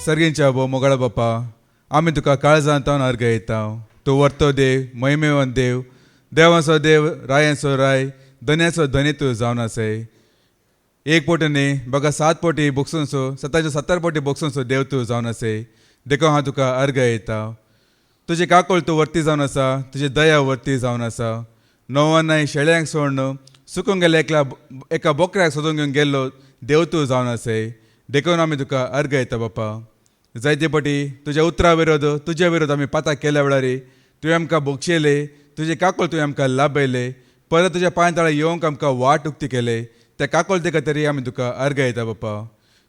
सर्गींच्या भो मोगळा बापा, आमी तुका काळजांतावन अर्घ येता. तूं वर्तो देव, महिमेवन देव, देवाचो देव, रायांचो राय, धन्याचो धनी तूं जावन आसाय. एक पोटी न्ही बघा 7 पोटी बोगसूनसो 70 पोटी बोगसूनसो देव तूं जावन आसाय. देखो हांव तुका अर्घ येता. तुजी काकोळ तूं वर्ती जावन आसा, तुजी दया वर्ती जावन आसा. नोवांनाय शेळ्यांक सोडून सुकून गेले एका बोकड्याक सोदून घेवन गेल्लो देव तूं जावन आसाय. देखून आमी तुका अर्घ येता बापा. जायते फाटी तुज्या उतरा विरोध आमी पाताक केल्या वेळार तुवें आमकां बोगशेले, तुजे काकोळ तुवें आमकां लाभयले, परत तुज्या पांय तळा येवंक आमकां वाट उक्ती केले. त्या काकोळ खातीर आमी तुका अर्घ येता बापा.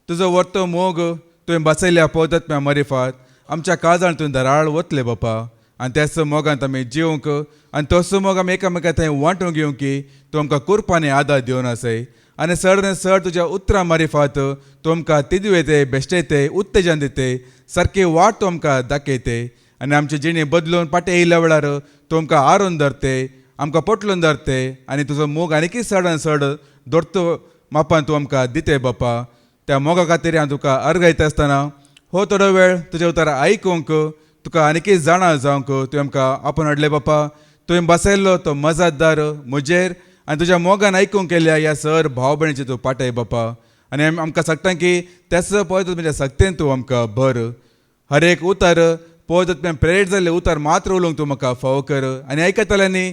तुजो वर्तो मोग तुवें बसयल्या पवतत्म्या मरिफात आमच्या काळजान तुवें धराळ वतले बापा. आनी त्याच मोगांत आमी जिवंक आनी तोच मोग आमी एकामेका थंय वांटून घेवंक की तूं आमकां कुरपांनी आदार दिवन आसाय. आनी चड तुज्या उतरां मारिफात तूं आमकां तिदवेते, बेश्टयते, उत्तेजन दिते, सारकी वाट तूं आमकां दाखयते. आनी आमची जिणी बदलून पाटे येयल्या वेळार तूं आमकां आरोन धरते, आमकां पटलून धरते आनी तुजो मोग आनीकय चड धरतो मापान तूं आमकां दिते बापा. त्या मोगा खातीर हांव तुका अर्घ येता आसतना हो थोडो वेळ तुजे उतारा आयकूंक, तुका आनीकय जाणा जावंक तुवें आमकां आपोवन हाडले बापा. तुवें बसयल्लो तो मजतदार म्हजेर आनी तुज्या मोगान आयकूंक केल्या ह्या सर भाव भयणीचे तूं पाठय बापा. आनी आमकां सांगता की त्याच पळयत म्हणजे सक्तेन तूं आमकां भर. हर एक उतार पळयत प्रेरीत जाल्ले उतार मात्र उलोवंक तूं म्हाका फावो कर. आनी आयकतल्यांनी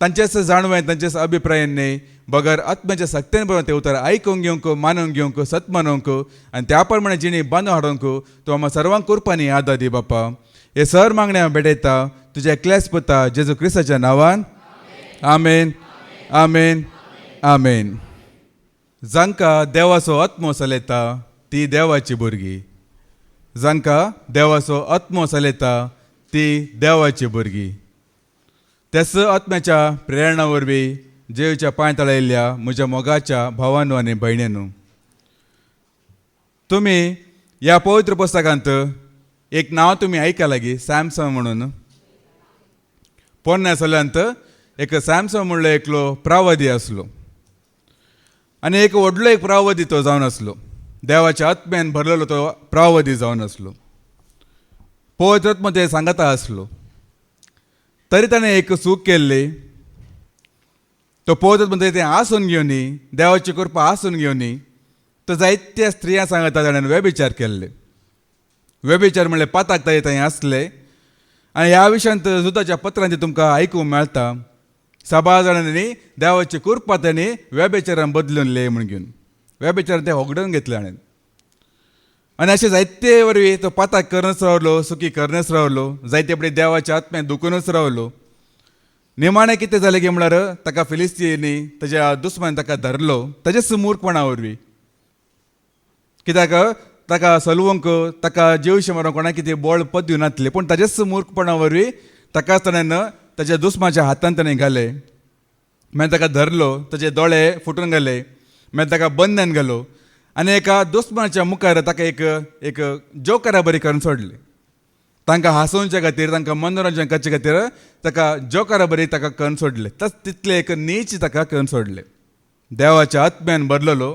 तांचेच जाणवें, तांचेच अभिप्रायांनी बगर आत्म्याच्या सक्तेन बरोबर ते उतार आयकूंक घेवंक, मानूंक घेवंक, सत्मानूंक आनी त्या प्रमाणे जिणी बांदून हाडूंक तूं आम्हा सर्वांक कुरपांनी आदार दी बापा. हे सर मागणे हांव भेटयता तुज्या एकल्याच पुता जेजू क्रिस्ताच्या नांवान. आमेन, आमेन, आमेन. जांकां देवाचो आत्मो चलयता ती देवाची भुरगीं. जांकां देवाचो आत्मो चलयता ती देवाची भुरगीं. त्याच आत्म्याच्या प्रेरणा वरवीं जेवच्या पांय तळा येयल्या म्हज्या मोगाच्या भावांनो आनी भयणींनो, तुमी ह्या पवित्र पुस्तकांत एक नांव तुमी आयका लागीं, सॅमसन म्हणून. पोरण्या चल्यांत एक सॅमसन म्हणलो एकलो प्रवादी आसलो. आनी एक व्हडलो प्रवादी तो जावन आसलो. देवाच्या आत्म्यान भरलेलो तो प्रवादी जावन आसलो. पवित्र आत्मो ते सांगता आसलो. तरी ताणें एक चूक केल्ली. तो पवित्र आत्मो तें आसून घेवनी, देवाची कृपा आसून घेवनी तो जायत्या स्त्रियां सांगता ताणें व्यभिचार केल्ले. व्यभिचार म्हणल्यार पाताक थंय आसले. आनी ह्या विशयांत जुदाच्या पत्रांत तुमकां आयकूंक मेळटा. 7 जाणांनी देवाची कृपा तांणी व्यभिचारान बदलून ले म्हण घेवन व्यभिचारान ते होगडून घेतले हाणें. आनी अशें जायते वरवीं तो पाताक करनच रावलो, सुखी करनच रावलो, जायते फावटी देवाच्या आत्म्यान दुखूनच रावलो. निमाणें कितें जालें की म्हळ्यार ताका फिलिस्तीनी ताज्या दुस्मान ताका धरलो ताजेच मूर्खपणा वरवीं. कित्याक ताका सलवंक, ताका जेवशें मारूंक कोणाक कितें बोळ पद दिवन नासलें, पूण ताजेच मूर्खपणा वरवीं ताकाच ताणें ताच्या दुस्माच्या हातान ताणें घाले. मागीर ताका धरलो, ताचे दोळे फुटून गेले, मागीर ताका बंधन घालो आनी एका दुस्मानाच्या मुखार ताका एक जोकरा बरी करून सोडले. तांकां हांसोवचे खातीर, तांकां मनोरंजन करचे खातीर ताका जोकरा बरी ताका करून सोडले. तितले एक नीच ताका करून सोडले. देवाच्या आत्म्यान भरलेलो,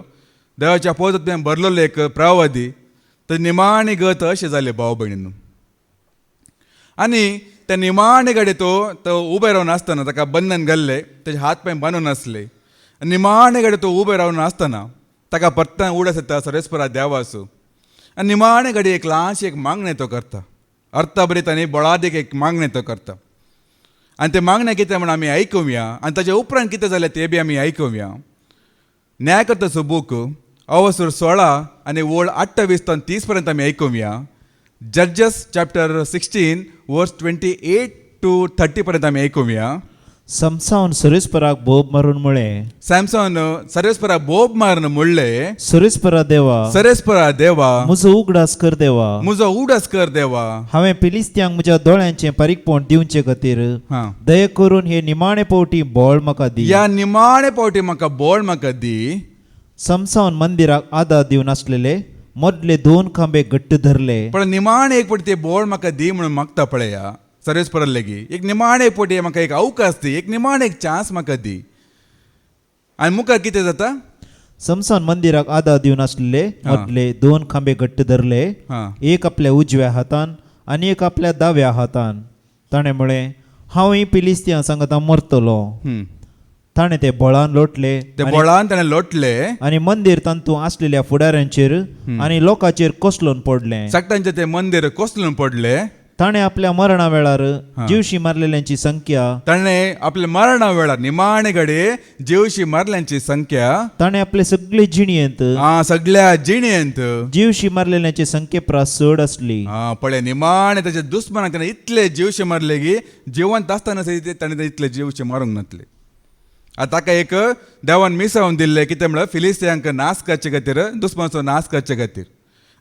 देवाच्या पवित्र आत्म्यान भरलेलो एक प्रवादी तर निमाणी गत अशें जालें भाव भयणींनो. आनी त्या निमाणे गाडी तो उबे रावन आसतना ताका बंधन घाल्ले, ताजे हात पांय बांदून आसले. निमाणे गाडी तो उबे रावन आसतना ताका परतां उडस येता सर्वेस्परा देवाचो. आनी निमाणे गाडी एक ल्हानशी एक मागणें तो करता. अर्थभरीत आनी बळादीक एक मागणें तो करता. आनी तें मागणें कितें म्हण आमी आयकुया आनी ताचे उपरांत कितें जालें तें बी आमी आयकुया. न्यायकर्ताचो बूक अवसूर 16 आनी वळ 28 ते 30 पर्यंत आमी आयकुया. जड्जस चॅप्टर 16 वर्स 28 to 30 पर्यंत आमी आयकुया. समसावन सर्वेस्पराक बोब मारून म्हळें. सॅमसन सर्वेस्पराक बोब मारून म्हणलें, सर्वेस्परा देवा म्हजो उगडास कर देवा, म्हजो उगडास कर देवा. हांवें फिलिस्त्यांक म्हज्या दोळ्यांचें पारीकपण दिवचे खातीर दया करून हे निमाणे पावटी बोळ म्हाका दी. ह्या निमाणे पावटी म्हाका बोळ म्हाका दी. समसावन मंदिराक आदार दिवन आसलेले मदले 2 खांबे घट्ट धरले. पण निमाणे एक पावटी ते बोळ म्हाका दी म्हणून मागता पळया सर्वेस्परा लेगी. एक निमाणे पावटी म्हाका एक अवकाश दी, एक निमाणे एक चान्स म्हाका दी. आनी मुखार कितें जाता? समसान मंदिराक आदार दिवन आसलेले मदले 2 खांबे घट्ट धरले, हां एक आपल्या उजव्या हातान आणि एक आपल्या दाव्या हातान. ताणें म्हळें, हांवय फिलिस्तियां सांगता मरतलो. हम्म. ताणें ते बळान लोटले ते बोळान ताणें लोटले. आणि मंदिर तांतू आसलेल्या फुडाऱ्यांचेर आणि लोकांचेर कोसलोन पडलें. सक्तांचे ते मंदिर कोसलून पडले. ताणें आपल्या मरणा वेळार जीवशी मारलेल्यांची संख्या, ताणें आपल्या मरणा वेळार निमाणे घडे जीवशी मारल्यांची संख्या ताणें आपले सगळे जिणयेंत सगळ्या जिणेंत जीवशी मारलेल्यांची संख्ये चड आसली. पळय निमाणे त्याच्या दुस्मनाक ताणें इतले जीवशे मारले की जिवंत आसतना ताणें ते इतले जीवशे मारूंक नातले. आतां ताका एक देवान मिसावून दिल्ले कितें म्हळ्यार फिलिस्तियांक नाश करचे खातीर, दुस्मनाचो नाश करचे खातीर.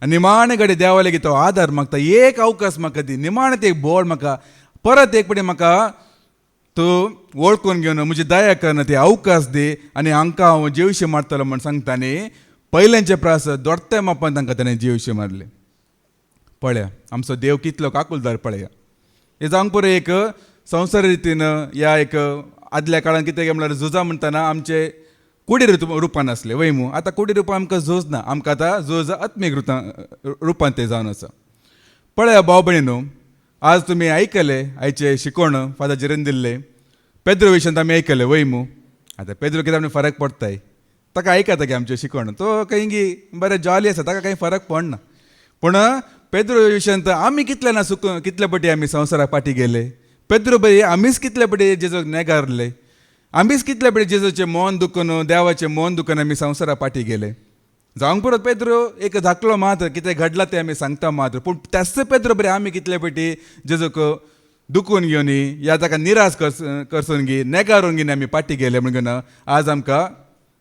निमाणे घडे देवा लेगीत तो आदार मागता. एक अवकाश म्हाका दी, निमाणे ते बोळ म्हाका परत एक पटी म्हाका तूं वळखून घेवन म्हजी दया करना ती अवकाश दी आनी हांकां हांव जीवशे मारतलो म्हण सांगता न्ही. पयल्यांचे प्रास दोडते मापान तांकां ताणें जीवशे मारले. पळया आमचो देव कितलो काकुलदार पळया. हे जावंक पुरो एक संवसार रितीन या एक आदल्या काळान कितें म्हळ्यार झुजा म्हणटना आमचे कुडी रुपान आसले वय मू. आतां कुडी रुपान आमकां झूज ना, आमकां आतां झूज आत्मीक रुपान ते जावन आसा. पळया भाव भयणीनो, आज तुमी आयकले आयचे शिकोवण फादर जिरेन दिल्ले पेद्रो विशयांत आमी आयकले वय मू. आतां पेद्रो कितें आमी फरक पडटाय ताका आयकता की आमचें शिकोवण तो खंय बरें जॉली आसा, ताका कांय फरक पडना. पूण पेद्रो विशयांत आमी कितले ना कितले पटी आमी संवसाराक पाटी गेले. पेद्रो बरी आमीच कितले पटी जेजूक नेगारले. आमीच कितले पटी जेजूचें मन दुखून देवाचें मन दुखून आमी संवसारा पाटी गेले. जावंक पुरो पेद्रो एक धाकलो मात कितें घडलां तें आमी सांगता मात. पूण तेच पेद्रो बरी आमी कितले पटी जेजूक दुखून घेवन या ताका निराश करसून घे नेगारून घेवन आमी पाटी गेले म्हणून आज आमकां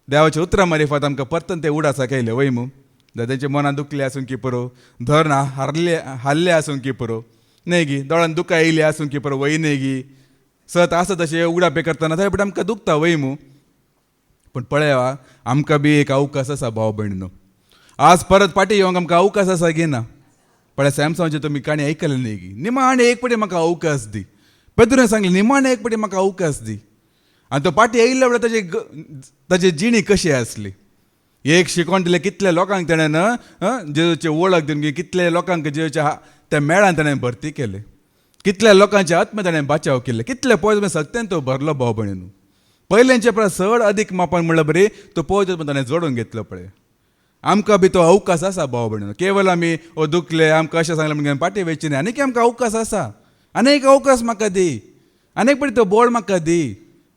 देवाच्या उतरां मारिफत आमकां परतून ते उडासाक येयले वय मू. तेंच्या मनान दुखले आसूं की पुरो, धरण हारले आसूं की पुरो, न्हय गी दोळान दुकां येयली आसूं की पुरो वय न्हय गी सत आसा तशें उगडापे करतना थंय पण आमकां दुखता वय मू. पूण पळया आमकां बी एक अवकाश आसा भाव भयणीनो. आज परत पाटी येवंक आमकां अवकाश आसा घेना. पळय सॅमसंगाची तुमी काणी आयकले न्ही गी, निमाणे एक पटी म्हाका अवकाश दी. पेद्रोन सांगलें निमाणे एक पटी म्हाका अवकाश दी. आनी तो पाटी येयल्ल्या वेळार ताची जिणी कशी आसली. एक शिकोवन दिलें कितल्या लोकांक ताणें जेजूचे वळख दिवन कितले लोकांक जेजूच्या त्या मेळान ताणें भरती केले. कितल्या लोकांचे आत्मे ताणें बचाव केले. कितले पळय सक्त्यान तो भरलो भाव भयणीनो. पयल्यांचे परस चड अदीक मापान म्हणल्यार बरी तो पळय ताणें जोडून घेतलो. पळय आमकां बी तो अवकाश आसा भाव भयणीनो. केवळ आमी दुखले आमकां अशें सांगलें म्हणून पाटी वयची न्ही. आनीक आमकां अवकाश आसा. आनीक अवकाश म्हाका दी. आनीक पळय तो बोळ म्हाका दी.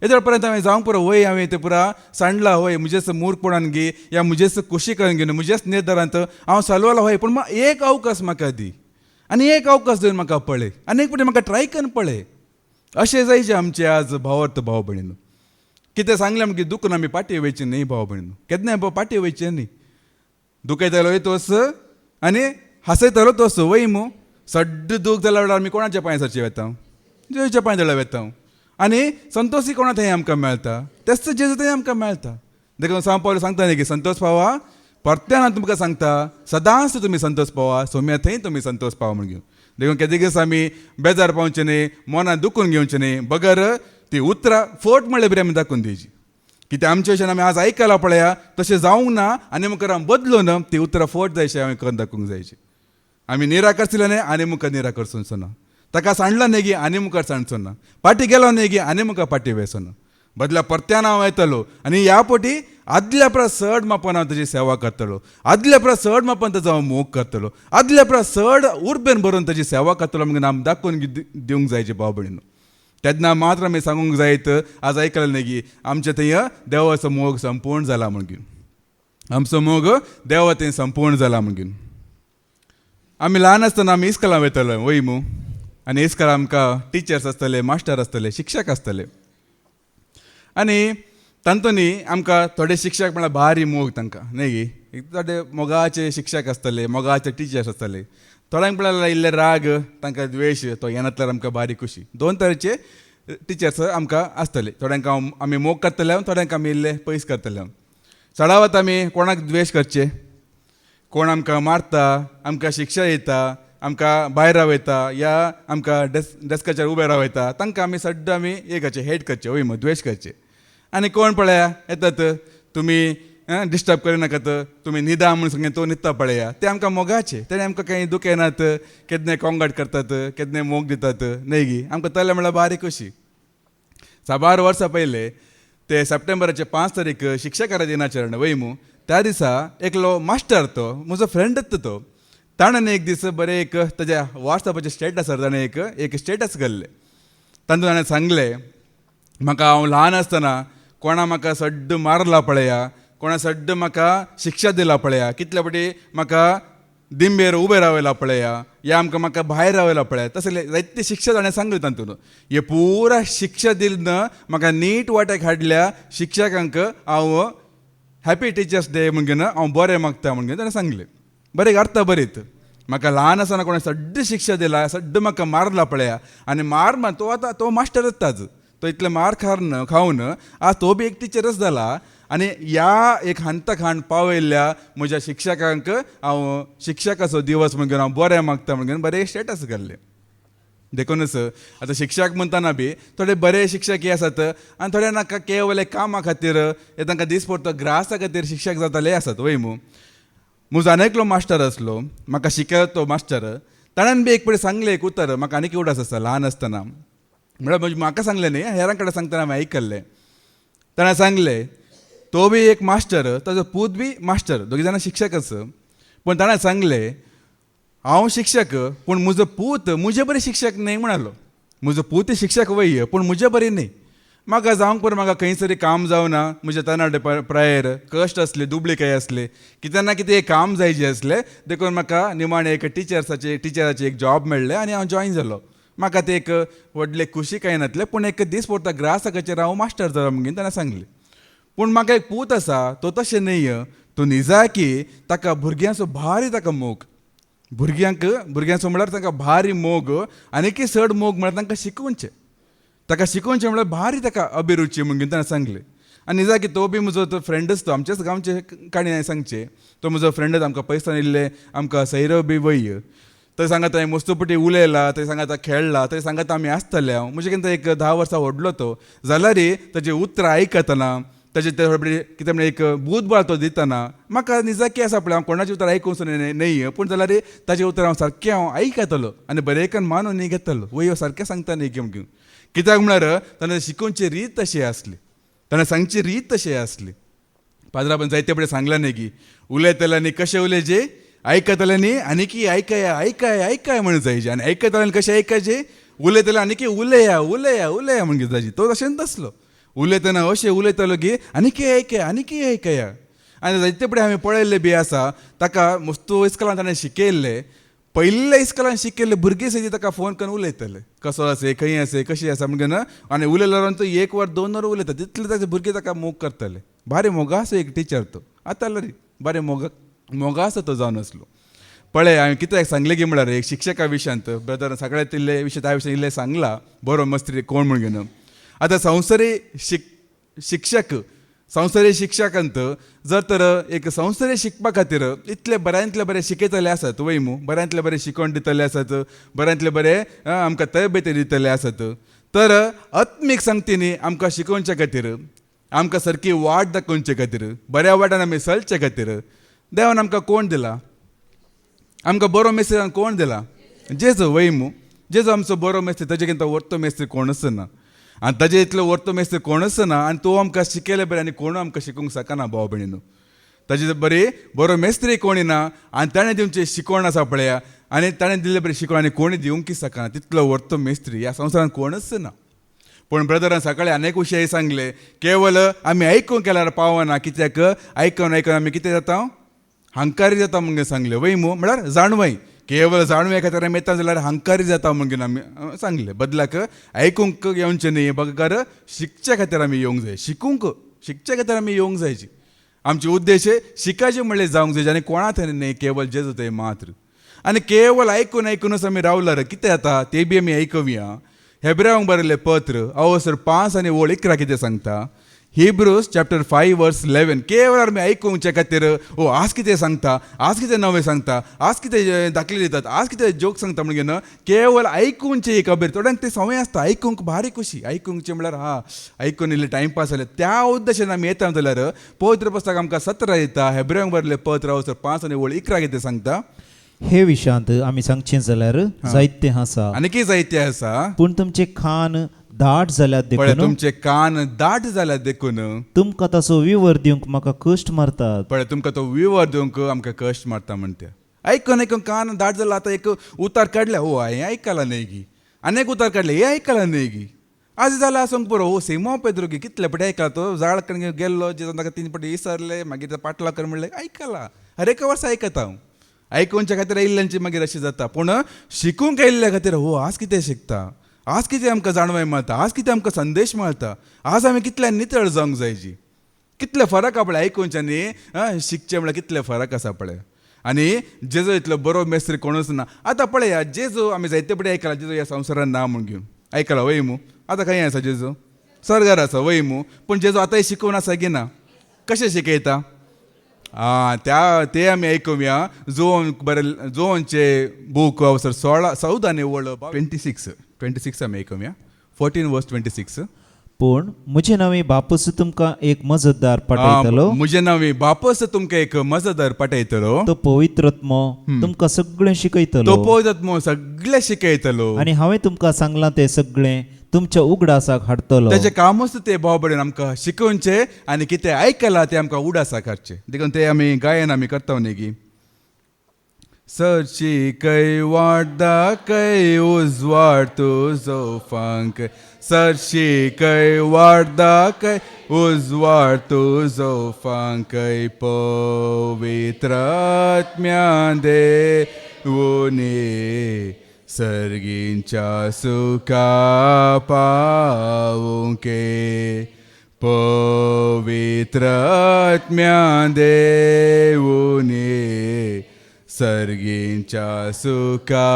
येदोळ पर्यंत हांवें जावंक पुरो वय हांवें ते पुरा सांडला वय मुजेच मूर्खपणान घे या मुजेच कुशीकरण घेवन मुजेच निर्धारांत हांव चलवलो वय. पूण एक अवकाश म्हाका दी आनी एक अवकाश दिवन म्हाका पळय आनीक पटी म्हाका ट्राय करून पळय. अशें जायचे आमचे आज भावार्थ भाव भयणीनो. कितें सांगलें म्हणकी दुखून आमी पाटी वयची न्ही भाव भयणीनो. केन्नाय पाटी वयचें न्ही. दुखयतलोय तोच आनी हांसयतलो तोच वय मू. सड्ड दूख जाल्या वेळार आमी कोणाच्या पांयसाचे वेता, जेजूच्या पांयदळा वेता. आनी संतोषी कोणा थंय आमकां मेळटा तेच जेजू थंय आमकां मेळटा. देखून सांग पावलो सांगता न्ही की संतोष पावा परत्यान हांव तुमकां सांगता सदांच तुमी संतोष पावा, सोम्या थंय तुमी संतोष पावा म्हण घेवन. देखून केदी दीस आमी बेजार पावचे न्ही, मनां दुखून घेवचें न्ही. बगर ती उतरां फोट म्हणल्यार बरी आमी दाखोवन दिवची. कित्याक आमच्या भशेन आमी आज आयकलां पळया तशें जावंक ना. आनी मुखार हांव बदलून ती उतरां फोट जायशी हांवें करून दाखोवंक जायची. आमी निराकरचले न्ही आनी मुखार निराकरचो ना. ताका सांडला न्ही गी आनी मुखार सांडचो ना. पाटी गेलो न्ही गी आनी मुखार पाटी वेसो ना. बदल्या परत्यान हांव येतलो आनी ह्या पोटी आदल्या परस चड मापान हांव ताची सेवा करतलो. आदल्या परस चड मापान ताचो हांव मोग करतलो. आदल्या परस चड उर्बेन भरून ताची सेवा करतलो म्हणून आमी दाखोवन दिवंक जायचे भाव भयणीनो. तेन्ना मात्र आमी सांगूंक जायत आज आयकलें न्ही की आमचे थंय देवाचो मोग संपूर्ण जाला म्हण घेवन. आमचो मोग देवा थंय संपूर्ण जाला म्हण घेवन. आमी ल्हान आसतना आमी इस्कॉलां वयतले वय मू. आनी इस्कॉलां आमकां टिचर्स आसतले, मास्टर आसतले, शिक्षक आसतले. आनी तांतूनी आमकां थोडे शिक्षक म्हळ्यार भारी मोग तांकां न्ही गी. थोडे मोगाचे शिक्षक आसतले, मोगाचे टिचर्स आसतले. थोड्यांक म्हळ्यार इल्ले राग तांकां द्वेश तो येनातल्यार आमकां बारी खुशी. दोन तरेचे टिचर्स आमकां आसतले. थोड्यांक आमी मोग करतले, थोड्यांक आमी इल्ले पयस करतले. चडावत आमी कोणाक द्वेश करचे, कोण आमकां मारता, आमकां शिक्षा दिता, आमकां भायर रावयता या आमकां डेस्काचेर उबे रावयता तांकां आमी सड्ड आमी हेट करचे वय मग द्वेश करचे. आनी कोण पळया येतात तुमी डिस्टर्ब करिनाकात तुमी न्हिदा म्हणून सांगें तो न्हिदता पळया ते आमकां मोगाचे तेणे आमकां काही दुखयनात केदने कोंगाट करतात केदने मोग दितात न्हय गी आमकां तले म्हळ्यार बारीक कशी 12 वर्सां पयले ते सप्टेंबराचे 5 तारीख शिक्षकां दिनाचरण वयमू त्या दिसा एकलो मास्टर तो म्हजो फ्रेंडच तो ताणें एक दीस बरें एक ताज्या वॉट्सॅपाच्या स्टेटसार ताणें एक स्टेटस घाल्लें तातूंत ताणें सांगलें म्हाका हांव ल्हान आसतना कोणा म्हाका सड्ड मारला पळया कोणा सड्ड म्हाका शिक्षा दिला पळया कितल्या फावटी म्हाका दिंबेर उबे रावयला पळया या म्हाका भायर रावयला पळया तसले जायते शिक्षा ताणें सांगले तातूंत हे पुरा शिक्षा दिवन म्हाका नीट वाट्याक हाडल्या शिक्षकांक हांव हॅपी टिचर्स डे म्हणून हांव बरें मागता म्हणून ताणें सांगलें बरें अर्थ बरीत म्हाका ल्हान आसतना कोणें सड्ड शिक्षा दिला सड्ड म्हाका मारला पळया आनी मार तो आतां तो मास्टरच ताज तो इतले मार खावन आज तो बी एक टिचरच जाला आनी ह्या एक हंता खाण पावयल्ल्या म्हज्या शिक्षकांक हांव शिक्षकाचो दिवस म्हणून हांव बरें मागता म्हणून बरें स्टेटस घाल्लें देखूनच आतां शिक्षक म्हणटाना बी थोडे बरे शिक्षक आसात आनी थोडे नाका केवल कामा खातीर तांकां दिसपडतो ग्रासा खातीर शिक्षक जाताले आसात वयमू म्हजो आनी एकलो मास्टर आसलो म्हाका शिकयलो तो मास्टर ताणें बी एक पळय सांगलें एक उतर म्हाका आनीक उडास आसा ल्हान आसतना म्हळ्यार म्हाका सांगलें न्ही हेरां कडेन सांगतना हांवें आयकल्लें ताणें सांगलें तो बी एक मास्टर ताजो पूत बी मास्टर दोगी जाणां शिक्षकच पूण ताणें सांगलें हांव शिक्षक पूण म्हजो पूत म्हजे बरे शिक्षक न्हय म्हणालो म्हजो पूत शिक्षक वय पूण म्हजे बरे न्हय म्हाका जावंक पर म्हाका खंयसरी काम जावना म्हजे तरणाटे प्रायर कश्ट असले दुबळे असले कितें ना कितें काम जायचे असले देखून म्हाका निमाणें एक टिचराचे एक जॉब मेळ्ळें आनी हांव जॉयन जालो म्हाका ते एक व्हडले खुशी काय नातले पूण एक दीस पडटा ग्रासकाचेर हांव मास्टर जालो म्हणून ताणें सांगलें पूण म्हाका एक पूत आसा तो तशें न्हय तो निजा की ताका भुरग्यांचो भारी ताका मोग भुरग्यांचो म्हळ्यार ताका भारी मोग आनीकय चड मोग म्हळ्यार तांकां शिकोवचें ताका शिकोवचें म्हळ्यार भारी ताका अभिरुची म्हणून ताणें सांगलें आनी निजा की तो बी म्हजो तो फ्रेंडच तो आमच्याच गांवचे काणी हांवें सांगचें तो म्हजो फ्रेंडच आमकां पयसान येयल्ले आमकां सैरव बी वय थंय सांगात हांवें मस्तपटी उलयला थंय सांगात खेळ्ळा थंय सांगात आमी आसतले हांव म्हणजे कितें एक 10 वर्सां व्हडलो तो जाल्यारय ताजें उतरां आयकतना ताजें ते कितें म्हणजे एक बुधबळ तो दितना म्हाका निजाकी आसा पळय हांव कोणाचें उतर आयकूंक न्हय पूण जाल्यार ताजें उतर हांव सारकें हांव आयकतलो आनी बरेंकन मानून न्ही घेतलो वय सारकें सांगता न्ही घेवन कित्याक म्हळ्यार ताणें शिकोवची रीत तशी आसली ताणें सांगची रीत तशी आसली पाजरापण जायते पळय सांगलां न्ही की उलयतल्यांनी कशें उलयचे आयकतल्यांनी आनीकी आयकाय म्हणून जायचे आनी आयकतल्यांनी कशें आयकायचे उलयतले आनीकी उलया म्हणून जायची तो तशें तसलो उलयतना अशें उलयतलो की आनीकी आयकया आनी जायते पळय हांवें पळयल्ले बी आसा ताका मस्तो इस्कलान ताणें शिकयल्ले पयल्या इस्कलान शिकयल्ले भुरगे सजी ताका फोन करून उलयतले कसो आसा खंय आसा कशी आसा म्हणून आनी उलयलो तो 1 वर 2 वर उलयता तितले ताचे भुरगे ताका मोग करतले भारी मोगा आसा एक टिचर तो आतां रे बरें मोगा आसा तो जावन आसलो पळय हांवें कित्याक सांगलें की म्हळ्यार एक शिक्षका विशयांत ब्रदर सगळ्यात इल्ले विशय त्या विशयान इल्लें सांगला बरो मस्त्री कोण म्हणून आतां संवसारी शिक्षक संवसारी शिक्षकांत जर तर एक संवसारी शिकपा खातीर इतले बऱ्यांतले बरें शिकयतले आसात वयमू बऱ्यांतले बरें शिकवण दितले आसात बऱ्यांतले बरें आमकां तरबेती दितले आसात तर आत्मीक सांगतीनी आमकां शिकोवचे खातीर आमकां सारकी वाट दाखोवचे खातीर बऱ्या वाटान आमी चलचे खातीर देवान आमकां कोण दिला आमकां बरो मेस्त्री कोण दिला जेजू वयमू जेजू आमचो बरो मेस्त्री ताजे किंवा वर्तो मेस्त्री कोणूच ना आनी ताजे इतलो वर्तो मेस्त्री कोणूच ना आनी तो आमकां शिकयले बरें आनी कोणू आमकां शिकूंक शकना भाव भयणीनो ताजे बरो मेस्त्री कोणी ना आनी ताणें दिवचें शिकवण आसा पळया आनी ताणें दिल्ले बरें शिकवण आनी कोणी दिवंकच शकना तितलो वर्तो मेस्त्री ह्या संवसारांत कोणूच ना पूण ब्रदरान सकाळी अनेक विशय सांगले केवल आमी आयकूंक केल्यार पावना कित्याक आयकून आमी कितें जाता हंकारी जाता म्हणून सांगले वयमू म्हळ्यार जाणवय केवळ जाणवे खातीर आमी येता जाल्यार हंकारी जाता म्हणून आमी सांगले बदलाक आयकूंक येवचें न्ही बगर शिकचे खातीर आमी येवंक जाय शिकचे खातीर आमी येवंक जायची आमचे उद्देश शिकायचे म्हणलें जावंक जाय आनी कोणा थंय न्ही केवळ जेजू थंय मात्र आनी केवळ आयकूनच आमी रावल्यार कितें जाता ते बी आमी आयकवया हेब्रांक बरयलें पत्र अवसर 5 आनी 11 कितें सांगता हिब्रूज चॅप्टर 5 वर्स 11 केवळ आमी आयकूंकचे खातीर ओ आज कितें सांगता, आज कितें नवें सांगता, आज कितें दाखले दितात, आज कितें जोक सांगता म्हणून केवळ आयकूंकची एक खबर. थोड्यांक ते सवय आसता आयकूंक भारी खुशी, आयकूंकचे म्हणल्यार आयकून इल्ले टायमपास जाले. त्या उद्देशान आमी येता जाल्यार पवित्र पुस्तक आमकां 17 दिता, हेब्रेंक बरयल्लें पत्र 5 आनी 11 कितें सांगता. हे विशांत आमी सांगचें जाल्यार जायतें आसा, आनीकय जायतें आसा. पूण तुमचे कान दाट जाल्यात पळय देखून तुमचे कान दाट जाल्यात देखून तुमकां ताचो विवर दिवंक म्हाका कश्ट मारतात. पळय तुमकां तो विवर दिवंक आमकां कश्ट मारता म्हणटा. आयकून कान दाट जाला. आतां एक उतार काडल्या हो हें आयकलां न्हय गी, आनी एक उतार काडलें हें आयकलां न्हय गी. आज जाल्यार आसूंक पुरो हो सेमो पेद्रो गी कितले पटी आयकला तो झाड कडेन गेल्लो जेजून ताका 3 पटी विसरले, मागीर ते पाटलाकर म्हणलें आयकलां. हर एक वर्स आयकता हांव. आयकूनच्या खातीर येयल्ल्यांची मागीर अशें जाता, पूण शिकूंक येयल्ल्या खातीर हो आज कितें शिकता, आज कितें आमकां जाणवाय मेळटा, आज कितें आमकां संदेश मेळटा, आज आमी कितल्यान नितळ जावंक जाय जी. कितले फरक आहा पळय आयकूनचे आनी शिकचे म्हळ्यार कितले फरक आसा पळय. आनी जेजो इतलो बरो मेस्त्री कोणूच ना. आतां पळया जेजू आमी जायते पटी आयकला जेजू ह्या संवसारान ना म्हूण घेवन आयकला वय मू. आतां खंय आसा जेजू, सर्गार आसा वय मू. पूण जेजू आतांय शिकोवन आसा की ना, कशें शिकयता ते आमी आयकुया. जोनचे बूक 14 निवळ 26 आमी आयकुया. 14 वर्स 26. पूण म्हजे नांवे बापूस तुमकां एक मजतदार पाठयतलो. म्हजे नांवे बापूस तुमकां एक मजतदार पाठयतलो. तो पवित्रत्मो तुमकां सगळें शिकयतलो. तो पवित्रत्मो सगळें शिकयतलो. आनी हांवें तुमकां सांगलां तें सगळें तुमच्या उगडासाक हाडटलो. तेजें कामूच ते भाव आमकां शिकोवचे आनी कितें आयकलां तें आमकां उडासाक हाडचें. देखून ते आमी गायन आमी करता न्ही गी. सरशिकय वाडदाकय उजवाड तुजो फांक, सरशिकय वाडदाकय उजवाड तुजो फांकय, पवित्र आत्म्या देवुनी सर्गींच्या सुखा पावुंके, पवित्र आत्म्या देवुनी सर्गींच्या सुखा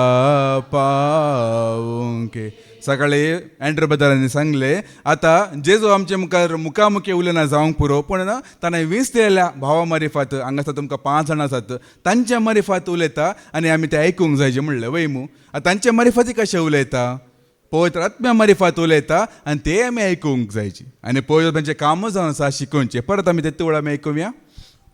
पावुंके. सकाळी अँड्रू ब्रदरांनी सांगले आतां जेजू आमचे मुखार मुखामुखी उलयना जावंक पुरो, पूण ताणें 20 दिलेल्या भावा मारिफात हांगा आसा तुमकां 5 जाणां आसात तांच्या मारिफात उलयता आनी आमी ते आयकूंक जाय जे म्हणलें वय मू. तांचे मारिफाती कशें उलयता, पवित्र आत्म्या मारिफात उलयता आनी ते आमी आयकूंक जायची. आनी पवित्र तांचें कामूच जावन आसा शिकोवचें. परत आमी ते वेळा आमी आयकुया.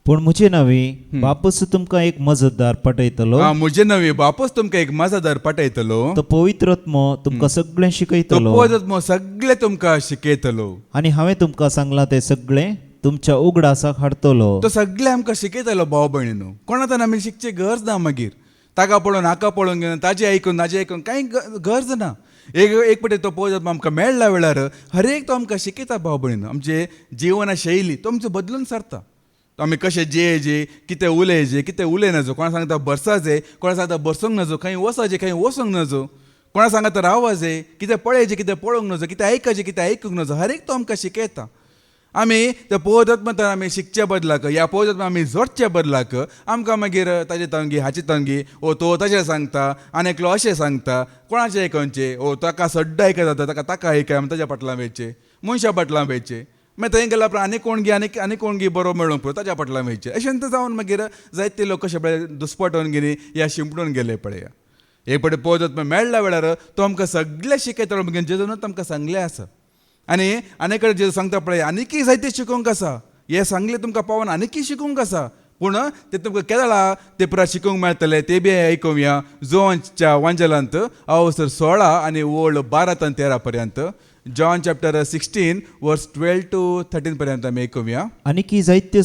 पूण म्हजे नांवे बापूस तुमकां एक मजतदार पाठयतलो. म्हजे नवे बापूस तुमकां एक मजतदार पाठयतलो. तो पवित्रत्मो तुमकां सगळें शिकयतलो. पवित्रत्मो सगळें तुमकां शिकयतलो. आनी हांवें तुमकां सांगलां तें सगळें तुमच्या उगडासाक हाडटलो. तो सगळें आमकां शिकयतलो भाव भयणीनो. कोणातन आमी शिकचे गरज ना. मागीर ताका पळोवन हाका पळोवन घेवन ताजें आयकून कांय गरज ना. एक पटी तो पवित्र आमकां मेळ्ळा वेळार हर एक तो आमकां शिकयता भाव भयणीनो. आमचे जिवना शैली तो आमचो बदलून सरता. आमी कशें जे कितें उलयचे कितें उलयनाजो. कोणा सांगता बरसाचे, कोणा सांगता बरसूंक नजो, खंय वसाचे खंय वसूंक नजो, कोणा सांगता रावाजे, कितें पळयचे कितें पळोवंक नजो, कितें आयकाचे कितें आयकूंक नजो. हर एक तो आमकां शिकयता. आमी त्या पवित्रत्मान आमी शिकचे बदलाक ह्या पवित्रत्मान आमी जोडचे बदलाक आमकां मागीर ताजे तंगी हाचे तंगी ओ तो तशें सांगता आनी एकलो अशें सांगता. कोणाचें आयकचे ओ ताका सड्ड आयकता जाता ताका आयकय आमी ताज्या फाटल्यान वयचे, मनशा फाटल्यान वयचे. मागीर थंय गेल्या उपरांत आनी कोण गी बरो मेळूंक पळय ताज्या फाटल्यान वयचे. अशें तें जावन मागीर जायते लोक कशे पळय दुस्पटून गेली या शिंपडून गेले पळया. एक पटी पवित्रत्मा मेळ्ळ्या वेळार तो आमकां सगळें शिकयतलो म्हणून जेजूनच आमकां सांगलें आसा. आनी कडेन जेजू सांगता पळय आनीकय जायतें शिकोवंक आसा. हें सांगलें तुमकां पावोन आनीकय शिकोवंक आसा. पूण तें तुमकां केदां तें पुरा शिकोवंक मेळटलें ते बी आयकुया. जोनच्या वांजेलांत 16 आनी 12-13 पर्यंत. जॉन चॅप्टर 16 वर्स 12 to 13 पर्यंत आमी आयकुया. आनीकय जायत्यो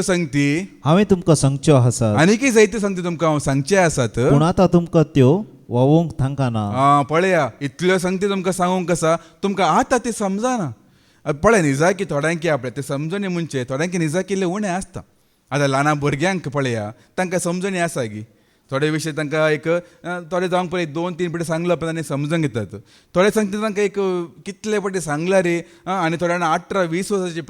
संगती हांवें तुमकां सांगच्यो आसात. आनीकय जायत्यो संगती तुमकां सांगचे आसात. पूण आतां तुमकां त्यो वावोवंक थांकाना. पळया इतल्यो संगती तुमकां सांगूंक आसा. तुमकां आतां ती समजना. पळय निजाकी थोड्यांकी आपले ते समजणी म्हणचे थोड्यांकी निजाकी इल्ले उणें आसता. आतां ल्हान भुरग्यांक पळया तांकां समजणी आसा गी. थोडे विशय तांकां एक थोडे जावंक पळय 2-3 पटी सांगलो पळय तांणी समजून घेतात. थोडे सांगता तांकां एक कितले पटी सांगला रे आनी थोड्या जाणां 18-20 वर्साची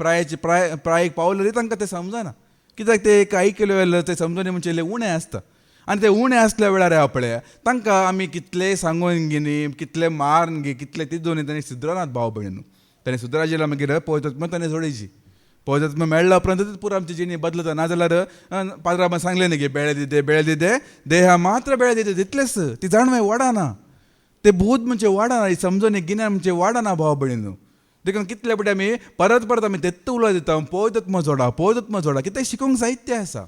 प्रायेक पावले रे तांकां तें समजना. कित्याक ते एक आयकल्यो वेल्लो ते समजणी म्हणजे इल्ले उणें आसता. आनी ते उणें आसल्या वेळार पळया तांकां आमी कितले सांगून घेनी कितले मारन घे कितले ती दोनी तांणी सुद्रनात भाव भयणीनो. ताणें सुदाराजिला मागीर पवित्रत्म ताणें जोडिची पवित्रत्म मेळ्ळा उपरांत पुरो आमची जिणी बदलता नाजाल्यार पाद्राबान सांगलें न्ही गे बेळे दिदे देहा मात्र बेळे दिदे तितलेंच ती जाणवे वाडना ते बोध म्हणजे वाडना ही समजून गिन्यान म्हणजे वाडना भाव भयणीनो देखून कितले पटी आमी परत आमी तेत्त उलय दिता पवित्रत्म जोडा कितें शिकूंक जायतें आसा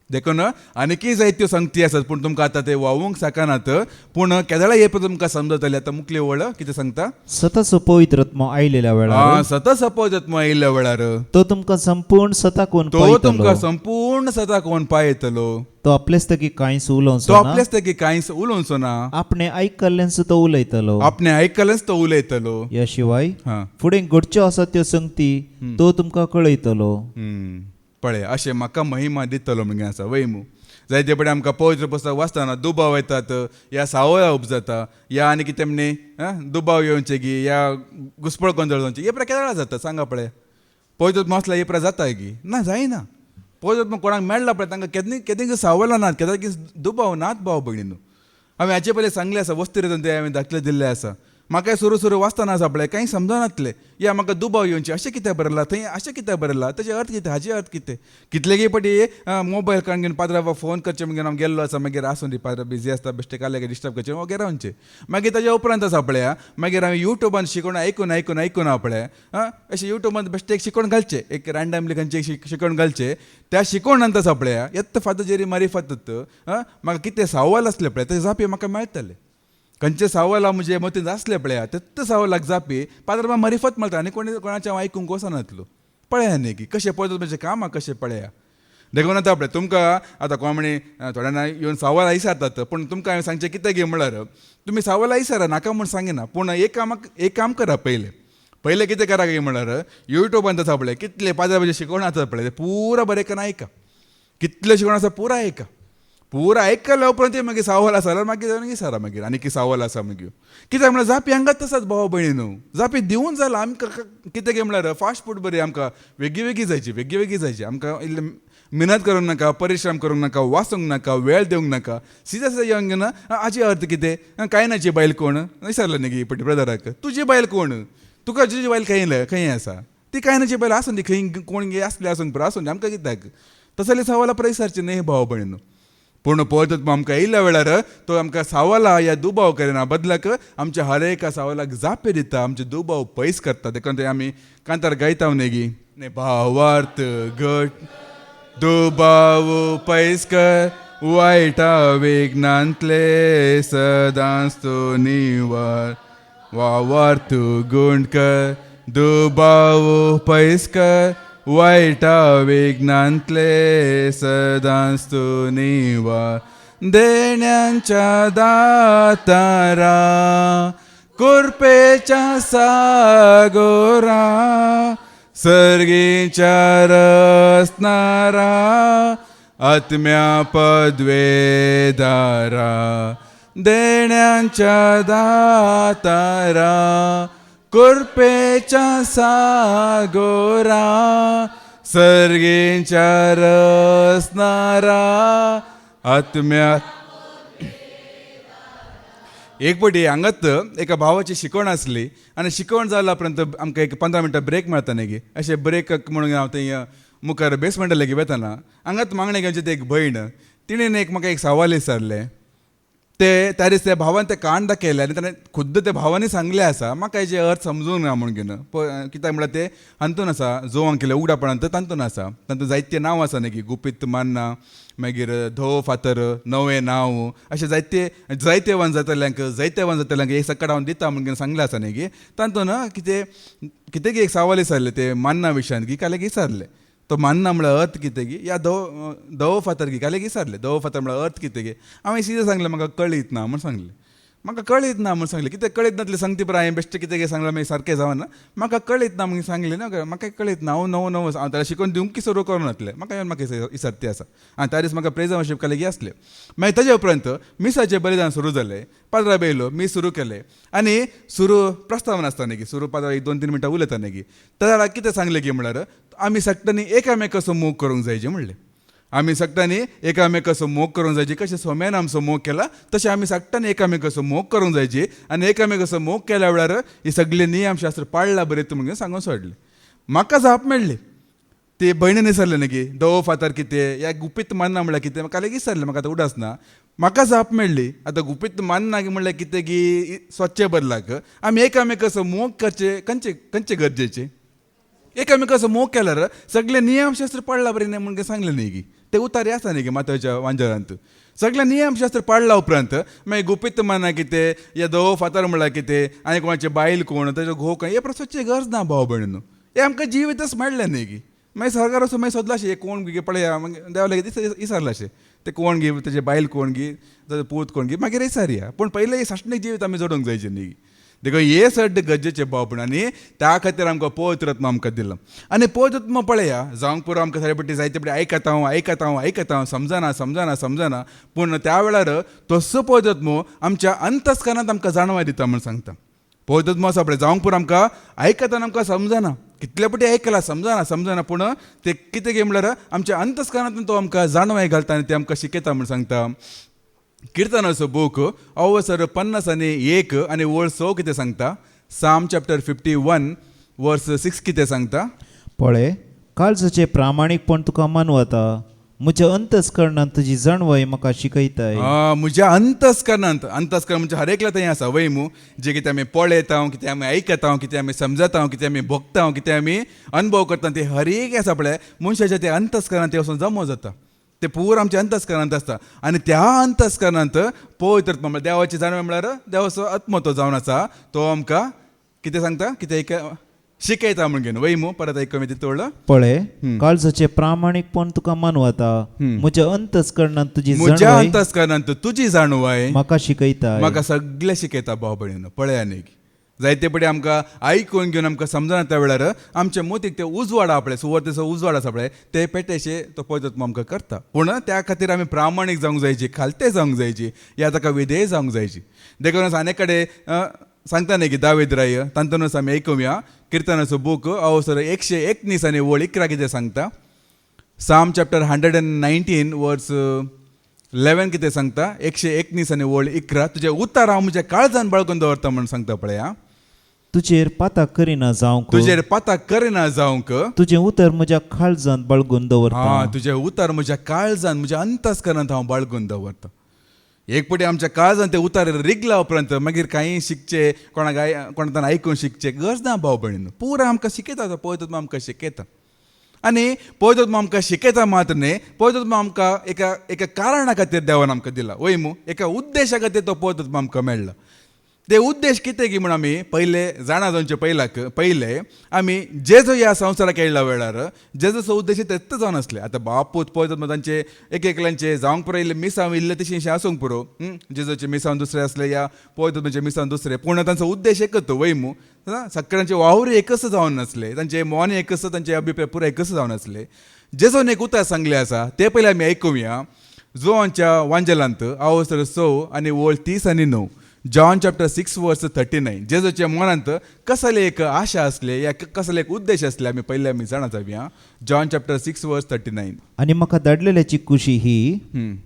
देखून आनीकय जायत्यो संगती आसात पूण तुमकां आतां ते वावूंक शकनात पूण केदळा हे पळय तुमकां समजतलें आतां मुखली वळ कितें सांगता सतत पवित्रत्म आयलेल्या वेळार सतत पवित्रत्म आयिल्ल्या वेळार तो तुमकां संपूर्ण सताकोवन तो तुमकां संपूर्ण सताकोवन पायतलो तो आपलेच तकी कांयच तो उलोवचो आपलेच तकी कांयच उलोवचो ना आपणे आयकल्ल्यान तो उलयतलो आपणे आयकलेंच तो उलयतलो ह्या शिवाय हां फुडें घडच्यो आसात त्यो संगती तो तुमकां कळयतलो पळय अशें म्हाका महिमा दितलो म्हणून आसा वैमू जायते पडे आमकां पवित्र पुस्तक वाचतना दुबाव येतात या सावळा उपजाता या आनी कितें म्हणणे दुबाव येवचे गी या घुसपळ गोंधळ जावचे हे केदळा जाता सांगा पळय पवित्र वाचला हे जाता गी ना जायना पवित्र कोणाक मेळ्ळा पळय तांकां केदें सावळा नात केदां की दुबाव नात भाव भयणीनो हांवें हाचे पयलीं सांगलें आसा वस्ती रितून ते हांवें दाखले दिल्ले आसा म्हाका सुरू वाचतना आसा पळय कांय समजनातलें या म्हाका दुबाव येवचे अशें कित्याक बरयलां थंय अशें कित्याक बरयलां तेजे अर्थ कितें हाजे अर्थ कितें कितलेकी पटी मोबायल काडून घेवन पाद्रा फोन करचे म्हणून हांव गेल्लो आसा मागीर आसूं दी पाद्रा बिजी आसता बेश्टे काडले डिस्टर्ब करचे वगैरे रावचे मागीर ताज्या उपरांत आसा पळय मागीर हांवें युट्यूबान शिकोवन आयकून पळय अशें युट्यूबान बेश्टे एक शिकोवन घालचे एक रँडमली खंयचे शिकोवन घालचे त्या शिकोवणांत आसा पळय येत्त फात जेरी मारी फातत म्हाका कितें सवाल आसले पळय ते जापी म्हाका मेळटले खंयचे सवाला म्हणजे मतींत आसले पळय तेत्त सवालाक जापी पाद्रमा मारिफत मेळटा आनी कोणाचें हांव आयकूंक वचनातलो पळया न्ही की कशें पळयत म्हणजे कामां कशें पळया देखून आतां पळय तुमकां आतां कोमणी थोड्यांना येवन सवाल विचारतात पूण तुमकां हांवें सांगचें कितें गे म्हळ्यार तुमी सवाल विचारा नाका म्हूण सांगिना पूण एक काम करा पयलें कितें करा गे म्हळ्यार युट्यूबान आसा पळय कितले पाद्रा शिकोवण आसा पळय ते पुरो बरें करून आयका कितले शिकोवण आसा पुरो आयका पुरा आयकल्या उपरांत मागीर सावल आसा जाल्यार मागीर विचारा मागीर आनी कितें सावल आसा मागीर कित्याक म्हळ्यार जापी हांगाच तसाच भाव भयणीनो जापी दिवून जाला आमकां कितें गे म्हळ्यार फास्ट फूड बरी आमकां वेगळी जायची आमकां इल्लें मेहनत करूंक नाका परिश्रम करूंक नाका वाचूंक नाका वेळ दिवंक नाका सीधा येवंक ना हाजी अर्थ कितें कायनाची बायल कोण विचारलें न्ही गे पटी ब्रदराक तुजी बायल कोण तुका तुजी बायल खंय आसा ती कायनाची बायल आसूं दी खंय कोण गे आसली आसूं पुरो आसूं दी आमकां कित्याक तसले सवाला परत विचारचे न्ही भाव भयणीनो पूण पळयत आमकां येयल्या वेळार तो आमकां सावला या दुबाव करिना बदलाक आमच्या हर एका सावलाक जापे दिता आमचे दुबाव पयस करता देखून ते आमी कांतार गायता न्ही गी भावार्थ घट दुबाव पयस कर वायटा विघ्नांतले सदांच तो निवार वावार्थ गुण कर दुबाव पयस कर वायटा विघ्नांतले सदांच तूं निवार देण्यांच्या दातारा कृपेच्या सागोरा सर्गीच्या रसनारा आत्म्या पदवेदारा देण्यांच्या दातारा कृपेच्या सागोरा सर्गीच्या रसनारा आत्म्या एक पटी हांगात एका भावाची शिकवण आसली आनी शिकवण जाल्या उपरांत आमकां एक 15 मिनटां ब्रेक मेळता न्ही गे अशें ब्रेक म्हणून हांव थंय मुखार बेसमेंटार लेगी वेताना हांगात मागणे घेवचे एक भयण तिणें म्हाका एक सवाल विचारले ते त्या दिसा त्या भावान ते कांड दाखयले आनी ताणें खुद्द त्या भावानी सांगलें आसा म्हाका हेजे अर्थ समजूंक ना म्हणून घेवन कित्याक म्हळ्यार ते हातून आसा जोवांक केले उगडापणांत तातूंत आसा तातूंत जायते नांव आसा न्ही गुपीत मान्ना मागीर धवो फातर नवें नांव अशें जायते वन जातल्यांक एक सकट हांव दिता म्हणून सांगलें आसा न्ही गी तातूंत कितें एक सवाल विचारले ते मान्ना विशयान गी काले विचारले तो मान्ना म्हळ्यार अर्थ कितें गी या धवो फातर गी काले विचारले धवो फातर म्हळ्यार अर्थ कितें गे हांवें सीधे सांगलें म्हाका कळीत ना म्हूण सांगलें म्हाका कळीत ना म्हूण सांगलें कितें कळीत नातलें सांगती पळय हांवें बेश्टें कितें सांगलें मागीर सारकें जावना म्हाका कळीत ना म्हणून सांगलें ना म्हाका कळीत ना हांव नवो हांव ताका शिकून दिवंक सुरू करूं नातलें म्हाका विसरती आसा आनी त्या दीस म्हाका प्रेज वर्शीप कलेगी आसले मागीर ताजे उपरांत मिसाचें बलिदान सुरू जालें पाद्रा बेयलो मी सुरू केलें आनी सुरू प्रस्तावना आसता न्ही सुरू पाद्रा 2-3 मिनटां उलयता न्ही त्या कितें सांगलें की म्हळ्यार आमी सक्तनी एकामेकाचो मोग करूंक जाय जे म्हणलें आमी सक्तांनी एकामेकाचो मोग करूंक जायची. कशें सोम्यान आमचो मोग केला तशें आमी सक्तांनी एकामेकाचो मोग करूंक जायची. आनी एकामेकाचो मोग केल्या वेळार ही सगळी नियमशास्त्र पाळला बरें म्हणून सांगून सोडलें. म्हाका जाप मेळ्ळी. ती भयणीन विसरलें न्ही की दवो फातर कितें या गुपीत मानना म्हणल्यार कितें म्हाका लेगीत विसरलें. म्हाका आतां उडासना. म्हाका जाप मेळ्ळी आतां गुपीत मानना म्हणल्यार कितें की स्वच्छ बदलाक आमी एकामेकाचो मोग करचे खंयचे गरजेचे. एकामेकाचो मोग केल्यार सगळे नियमशास्त्र पाळला बरें न्ही म्हणून सांगलें न्ही की ते उतारे आसा न्ही की मातयेच्या वांजरांत. सगळे नियमशास्त्र पाळला उपरांत मागीर गुपीत माना कितें या दवो फातर म्हणल्यार कितें आनी कोणाचे बायल कोण ताचो घोव खंय हे प्रस्वच्छ गरज ना भाव भयणीनो. हे आमकां जिवितच मेळ्ळें न्ही की. मागीर सरकार वचून मागीर सोदलाशें हे कोण गे पळया मागीर देवा लेगीत विसरलाशें ते कोण गे तेजे बायल कोण गे ताजो पूत कोण गे मागीर विसरया. पूण पयलें ही साश्टीक जिवीत आमी जोडूंक जायचें न्ही. देखो हे सड्ड गरजेचे भावपण आनी त्या खातीर आमकां पवित्र आत्मा आमकां दिलो. आनी पवित्र आत्मा पळया जावंक पुरो आमकां थोडे फावटी जायते फावटी आयकता समजना पूण त्या वेळार तसो पवित्र आत्मो आमच्या अंतस्करणांत आमकां जाणवाय दिता म्हूण सांगता. पवित्र आत्मा आसा पळय जावंक पुरो आमकां आयकतना आमकां समजना कितले फावटी आयकला समजना पूण ते कितें गे म्हळ्यार आमच्या अंतस्करणांतून तो आमकां जाणवाय घालता आनी ते आमकां शिकयता म्हूण सांगता. किर्तनाचो बूक अवसर 51 आनी वळ 6 कितें सांगता. साम चॅप्टर 51 वर्स 6 कितें सांगता. पळय काळजाचें प्रामाणीकपण तुका मानवता. म्हज्या अंतस्करणांत तुजी जाणवय म्हाका शिकयताय. म्हज्या अंतस्करणांत म्हणजे हर एकल्या थंय आसा वैमू जे कितें आमी पळयता कितें आमी आयकता कितें आमी समजता कितें आमी भोगता कितें आमी अनुभव करता ते हर एक आसा पळय मनशाच्या ते अंतस्करणांत ते वचून जमो जाता. ते पूर आमच्या अंतस्करणांत आसता आनी त्या अंतस्करणांत पवित्र आत्मा म्हळ्यार देवाची जाणवय म्हळ्यार देवाचो आत्मो तो जावन आसा. तो आमकां कितें सांगता कितें शिकयता म्हण घेवन वैमू परत आयकून तोडलं. पळय काळजाचें प्रामाणीकपण तुका मानवता. म्हज्या अंतस्करणांत तुजी जाणवाय म्हाका शिकयता. म्हाका सगळें शिकयता भाव भयणीनो. पळय आनी जायते पडे आमकां आयकून घेवन आमकां समजना त्या वेळार आमच्या मोतीक ते उजवाड आपले सुवातेचो उजवाड आसा पळय ते पेटेशे तो पवित्र आत्मा आमकां करता. पूण त्या खातीर आमी प्रामाणीक जावंक जायची खालते जावंक जायची या ताका विधेय जावंक जायची. देखून आनी कडेन सांगता न्ही की दावीद राय तांतूनच आमी आयकुया. किर्तनाचो बूक अवसर 119 आनी वळ 11 कितें सांगता. साम चॅप्टर 119 वर्स 11 कितें सांगता. 119 आनी वळ 11 तुजें उतर हांव म्हज्या काळजान बाळगून दवरता म्हूण सांगता पळय. तुजेर पाताक करिना जावंक तुजें उतर म्हज्या काळजांत बाळगून दवरता. तुजें उतर म्हज्या काळजान म्हज्या अंतस्करणांत हांव बाळगून दवरता. एक पटी आमच्या काळजान ते उतार रिगला उपरांत मागीर कांय शिकचे कोणाक आयकून शिकचे गरज ना भाव भयणीनो. पुरो आमकां शिकयता तो पवित्र आत्मा आमकां शिकयता. आनी पवित्र आत्मा आमकां शिकयता मात्र न्ही पवित्र आत्मा आमकां एका कारणा खातीर देवान आमकां दिला वैमू एका उद्देशा खातीर तो पवित्र आत्मा आमकां मेळ्ळा. ते उद्देश कितें की म्हण आमी पयले जाणा जावचे पयले आमी जेजो ह्या संवसाराक येयल्या वेळार जेजोचो उद्देश तेच जावन आसले. आतां बापूत पळयत मग तांचे एकल्यांचे जावंक पुरो इल्ले मिसांव इल्ले तशें आसूंक पुरो जेजोचे मिसांव दुसरे आसले या पळयत म्हणजे मिसांव दुसरे पूण तांचो उद्देश एकच तो वैमू सगळ्यांचे वावरे एकच जावन नासले तांचे मन एकच तांचे अभिप्राय पुरो एकच जावन आसले. जेजोन एक उतर सांगले आसा ते पयले आमी आयकुया. जोआंच्या वांजलांत अवसर 6 आनी वळ 30 आनी 9. जॉन चॅप्टर 6 वर्स 39 जेजूच्या मनांत कसले एक आशा असले या कसले एक उद्देश असले आमी पहिले आमी जाणा जावया. जॉन चॅप्टर 6 वर्स 39 आनी म्हाका धाडलेल्याची खुशी ही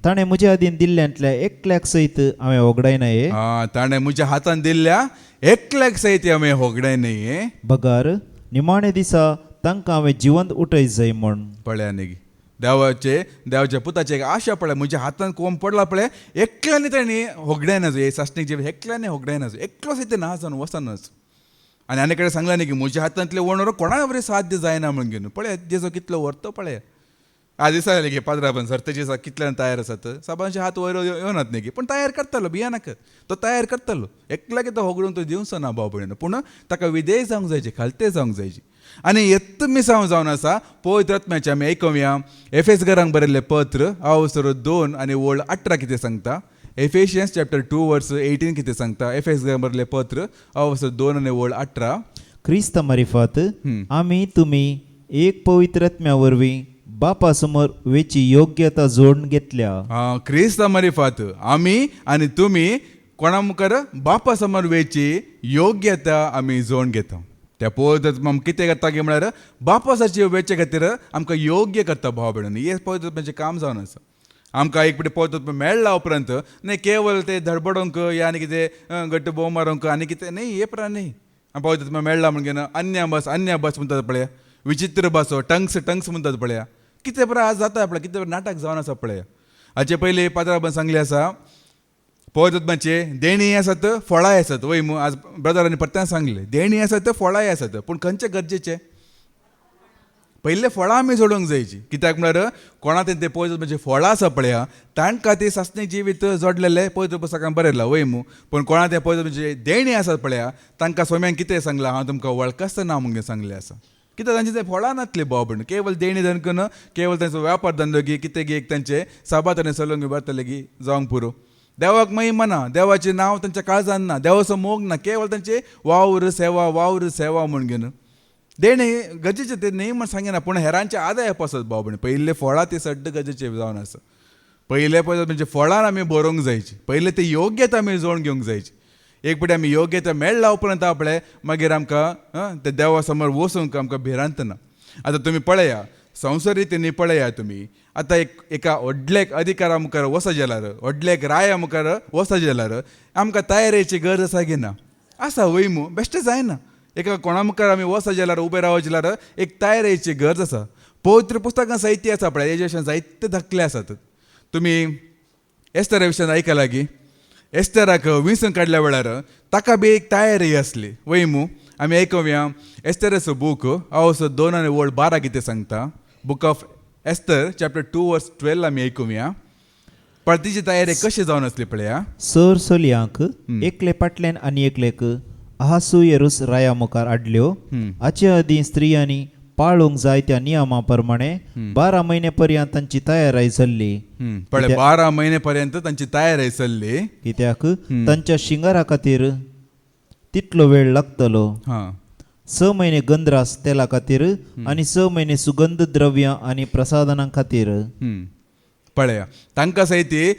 ताणें म्हज्या हातीन दिल्ल्यांतल्या एकल्याक सयत हांवें होगडायनाये. ताणें म्हज्या हातान दिल्ल्या एकल्याक सयत हांवें होगडायनाये. बगार निमाणे दिसा तांकां हांवें जिवंत उठयत जाय म्हण. पळया न्ही देवाच्या पुताचे एक आशा पळय म्हज्या हातान कोम पडला पळय एकल्यानी ताणी होगडायनाचो हे साश्टीक जिवीत एकल्यानी होगडायनाचो एकलो सयत ना जावन वचनाच. आनी कडेन सांगला न्ही की म्हज्या हातांतले वणर कोणा बरें साध्य जायना म्हण घेवन पळय जेजो कितलो व्हरतो पळय. आज दिसा की पाद्रापण सर्तेचे कितल्यान तयार आसात साबांचे हात वयर येवनात न्ही की पूण तयार करतलो भियानाक तो तयार करतलो एकल्याक तो होगडून तो दिवचो ना भाव भयणीनो. पूण ताका विधेय जावंक जायचे खालते जावंक जायचे. आनी येत मिसांव जावन आसा पवित्र आत्म्याचे आमी आयकुया. एफेसकारांक बरयल्लें पत्र अवसर 2 आनी वळ 18 कितें सांगता. एफेशियन्स चॅप्टर 2 वर्स 18 कितें सांगता. एफेसकारांक बरयल्लें पत्र अवसर 2 आनी वळ 18. क्रिस्त मारिफात आमी तुमी एक पवित्र आत्म्या वरवीं बापा समोर वेची योग्यता जोडून घेतल्या. क्रिस्त मारिफात आमी आनी तुमी कोणा मुखार बापा समोर वेची योग्यता आमी जोडून घेता. त्या पवित्र आत्मा कितें करता गे म्हळ्यार बापासाची वेचे खातीर आमकां योग्य करता भाव भयणांनी. हें पवित्र आत्म्याचें काम जावन आसा. आमकां एक पटी पवित्र आत्मा मेळ्ळा उपरांत न्ही केवळ ते धडबडोंक या आनी कितें गट्ट बोव मारूंक आनी कितें न्ही, हे प्रकार न्ही. पवित्र आत्मा मेळ्ळा म्हणून अन्य भास म्हणटात पळया, विचित्र भासो, टंग्स म्हणटात पळया, कितें बरें आज जाता पळय, कितें नाटक जावन आसा पळया. हाचे पयलीं पात्रांवान सांगलें आसा पवित्र आत्म्याचे देणी आसात, फळांय आसात. वय मू आज ब्रदरांनी परत्यान सांगलें देणी आसात, फळांय आसात. पूण खंयचे गरजेचे? पयले फळां आमी सोडूंक जायची. कित्याक म्हळ्यार कोणा ते पवित्र आत्म्याचे फळां आसा पळया तांकां ते सासणी जिवीत जोडलेले पवित्र पुस्तकान बरयलां. वय मू पूण कोणा ते पवित्र आत्म्याचे देणी आसात पळया तांकां सोम्यान कितें सांगलां, हांव तुमकां वळखसतना म्हणून सांगलें आसा. कित्याक तांचे ते फळां नासले भाव भयण. केवळ देणी धनकन केवळ तांचो व्यापार धंदो गी कितें गी एक तांचे साबाताने चलोवंक बरतले गी जावंक पुरो. देवाक महिमा ना, देवाचें नांव तांच्या काळजान ना, देवाचो मोग ना, केवळ तांचे वावर सेवा म्हूण घेवन देणी गरजेचे ते न्ही म्हण सांगिना. पूण हेरांचे आदाय पासत भाव भयण. पयले फळां ते सड्ड गरजेचे जावन आसा. पयले पळय म्हणजे फळान आमी बरोवंक जायची. पयले ते योग्यता आमी जोडून घेवंक जायची. एक पटी आमी योग्यता मेळ्ळा उपरांत आपले मागीर आमकां ते देवा समोर वचूंक आमकां भिरांत ना. आतां तुमी पळया संवसार रितींनी पळया तुमी. आतां एका व्हडलेक अधिकारा मुखार वच जाल्यार, व्हडलेक राया मुखार वच जाल्यार आमकां तयारेची गरज आसा की ना? आसा. वय मू बेश्टें जायना. एका कोणा मुखार आमी वच जाल्यार उबे रावत जाल्यार एक तयारेची गरज आसा. पवित्र पुस्तकां साहित्य आसा पळय, हेजे विशयान जायते दाखले आसात. तुमी एस्तेरा विशयान आयकला लागी एस्तेराक विंसून काडल्या वेळार ताका बी एक तयारी आसली. वय मू आमी आयकुया एस्तेराचो बूक हांव 2:12 कितें सांगता. बूक ऑफ एस्तर चॅप्टर 2:12 आमी आयकुया. पण तिची तयारी कशी जावन आसली पळया. सर चलयांक एकले फाटल्यान आनी एकलेक अहासूयेरूस राया मुखार हाडल्यो. हाचे आदीं स्त्रियांनी पाळूंक जाय त्या नियमा प्रमाणे 12 म्हयने पर्यंत तांची तयारी चल्ली. पळय 12 म्हयने पर्यंत तांची तयारी चल्ली. कित्याक तांच्या शिंगारा खातीर तितलो वेळ लागतलो. 6 म्हयने गंधरास तेला खातीर आनी 6 म्हयने सुगंध द्रव्यां आनी प्रसादनां खातीर. पळया तांकां सयती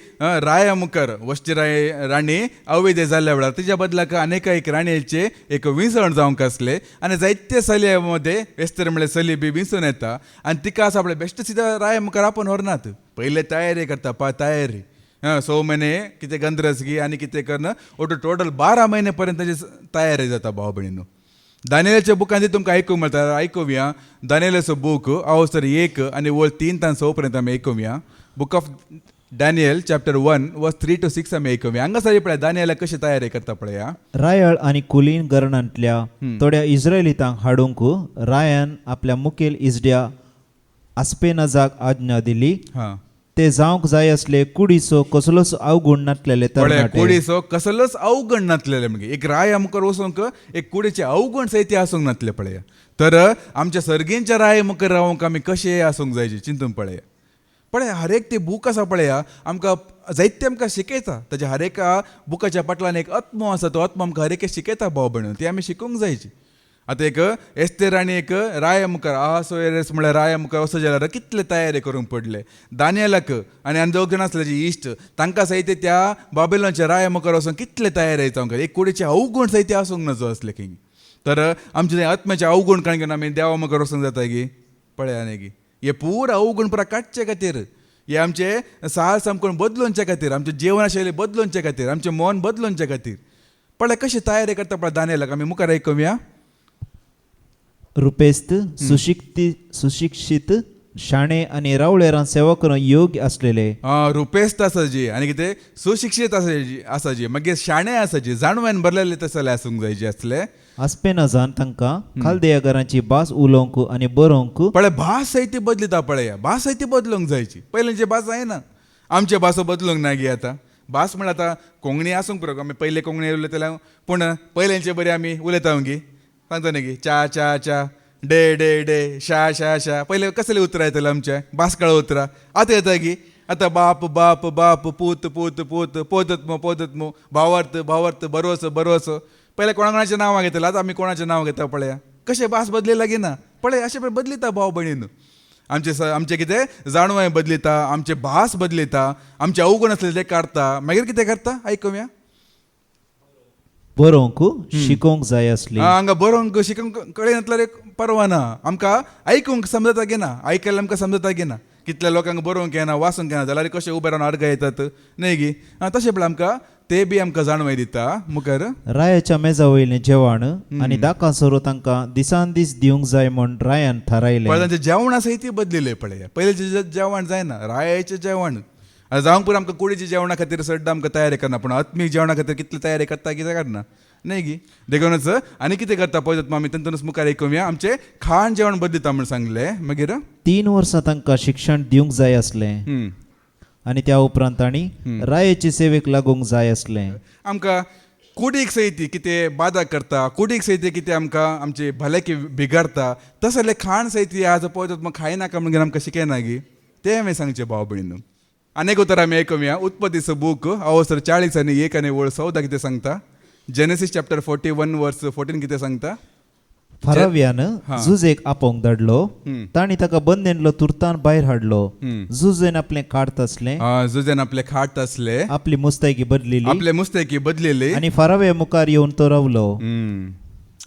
राया मुखार वश्टी राणी अवैध जाल्ल्या वेळार तिच्या बदलाक अनेक एक राणयेचे एक विंसण जावंक आसले आनी जायते चलये मध्ये एस्तेर म्हळ्यार चली बी विंसून येता आनी तिका आसा आपले बेश्ट सिधा राया मुखार आपण व्हरनात. पयले तयारी करता तयारी 6 म्हयने कितें गंधरस गी आनी कितें करन टोटल 12 म्हयने पर्यंत ताची तयारी जाता भाव भयणीनो. दानियेलाच्या बुकान तुमकां आयकूंक मेळटा. आयकुया दानियेलाचो बूक हांव 1 आनी 3 तान 6 पर्यंत आमी आयकुया. बुक ऑफ डॅनियल चॅप्टर 1:3-6 आमी आयकुया. हांगासर पळय दानियेला कशी तयारी करता पळया. रायळ आनी कुलीन गरणांतल्या थोड्या इस्रायलितांक हाडूंक रायान आपल्या मुखेल इजड्या आस्पेनाजाक आज्ञा दिली. ते जावंक जाय असले कुडीचो कसलोच अवगुण नासलेले तरणाटे. कुडीचो कसलोच अवगुण नासलेले म्हणजे एक राया मुखार वचूंक एक कुडीचे अवगुण सैती आसूंक नासले पळया. तर आमच्या सर्गींच्या राया मुखार रावूंक आमी कशें आसूंक जायचे चिंतून पळया. पळय हर एक ते बूक आसा पळया आमकां जायते आमकां शिकयता. ताच्या हर एका बुकाच्या फाटल्यान एक आत्मो आसा. तो आत्मो आमकां हर एक शिकयता भाव भयण. ती आमी शिकूंक जायची. आतां एक एस्तेर आनी एक राया मुखार अहासूयेरूस म्हळ्यार राया मुखार वचत जाल्यार कितले तयारी करूंक पडले. दानियेलाक आनी 2 जाण आसले जी इश्ट तांकां सयते त्या बाबिलोनाच्या राया मुखार वचून कितले तयारी जावंक एक कुडीचे अवगुण सयते आसूंक नजो असले की. तर आमचे आत्म्याचे अवगुण काण घेवन आमी देवा मुखार वचूंक जाता गी. पळया न्ही गी हे पूर अवगुण पुरा काडचे खातीर हे आमचे साहस सामकोण बदलोवचे खातीर आमचे जिवनशैली बदलोवचे खातीर आमचें मन बदलोवचे खातीर पळय कशी तयारी करता पळय दानियेलाक आमी मुखार आयकुया. रुपेस्त सुशिक्षीत शाणे आनी रावळेरां सेवा करूंक योग्य असलेले. रुपेस्त आसा जी आनी कितें सुशिक्षीत आसा जी मागीर शाणे आसा जी जाणवेन भरलेले तसले आसूंक जाय जे असले. आस्पेनाजान तांकां खालदेयागारांची भास उलोवंक आनी बरोवंक. पळय भास सैती बदलिता पळय. भास सैती बदलूंक जायची. पयलींची भास जायना. आमचे भासो बदलूंक ना गी. आतां भास म्हळ्यार आतां कोंकणी आसूंक पुरो. आमी पयले कोंकणी उलयताले पूण पयलेंचे बरी आमी उलयता गी. सांगता न्ही गी च्या च्या च्या डे डे डे शा शा शा. पयले कसले उतरां येताले आमचे भासकाळ उतरां. आतां येता गी. आतां बाप बाप बाप पूत पूत पूत पोदत्मो भावार्थ भावार्थ बरोवचो बरोवचो. पयले कोणाचें नांवां घेतलें. आतां आमी कोणाचें नांव घेता पळया. कशें भास बदली लागी ना. पळय अशें पळय बदलिता भाव भयणीन. आमचे कितें जाणवाय बदलिता आमचे भास बदलिता आमचे अवगुण आसले ते काडटा. मागीर कितें करता आयकुया. बरोवंक शिकोवंक जाय आसली. हांगा बरोवंक शिकोवंक कळनातल्यार एक परवाना आमकां आयकूंक समजता घेना, आयकल्यार आमकां समजता घेना. कितल्या लोकांक बरोवंक येना, वाचूंक येना जाल्यार कशें उबे रावन अर्घ येतात न्हय गी. तशें पळय आमकां ते बी आमकां जाणवाय दिता मुखार. रायाच्या मेजा वयलें जेवण आनी दाकासोरो तांकां दिसान दीस दिवंक जाय म्हण रायान थारायलें. पळय तांचें जेवण आसा ती बदलिल्लें पळय. पयलींचें जेवण जायना, रायाचें जेवण. जावंक पुरो आमकां कुडीच्या जेवणा खातीर सड्ड आमकां तयारी करना, पूण आत्मीक जेवणा खातीर कितली तयारी करता कितें करना न्हय गी. देखूनच आनी कितें करता पळय आमी तातूंतच मुखार आयकुया. आमचें खाण जेवण बदलिता म्हूण सांगलें. मागीर 3 वर्सां तांकां शिक्षण दिवंक जाय आसलें आनी त्या उपरांत तांणी रायेचे सेवेक लागूंक जाय आसलें. आमकां कुडीक सयती कितें बाधा करता, कुडीक सयती कितें आमकां आमची भलायकी बिगाडटा, तसले खाण सयती आज पळयत मग खायनाका म्हणून आमकां शिकयना गी. तें हांवें सांगचें भाव भयणीन. आनीक उतर आमी आयकुया. उत्पत्तीचो बूक अवसर 40 आनी 1 आनी 14 कितें सांगता. जेनेसीस चॅप्टर 41 वर्स 14 कितें सांगता. फाराव्यान झुजेक आपोवंक धाडलो. तांणी ताका बंदेनलो तुर्तान भायर हाडलो. झुजेन आपलें खाट आसलें, जुजेन आपले खाट आसले, आपली मुस्तायकी बदलिली आपले मुस्तेकी बदलेली आनी फाराव्या मुखार येवन तो रावलो.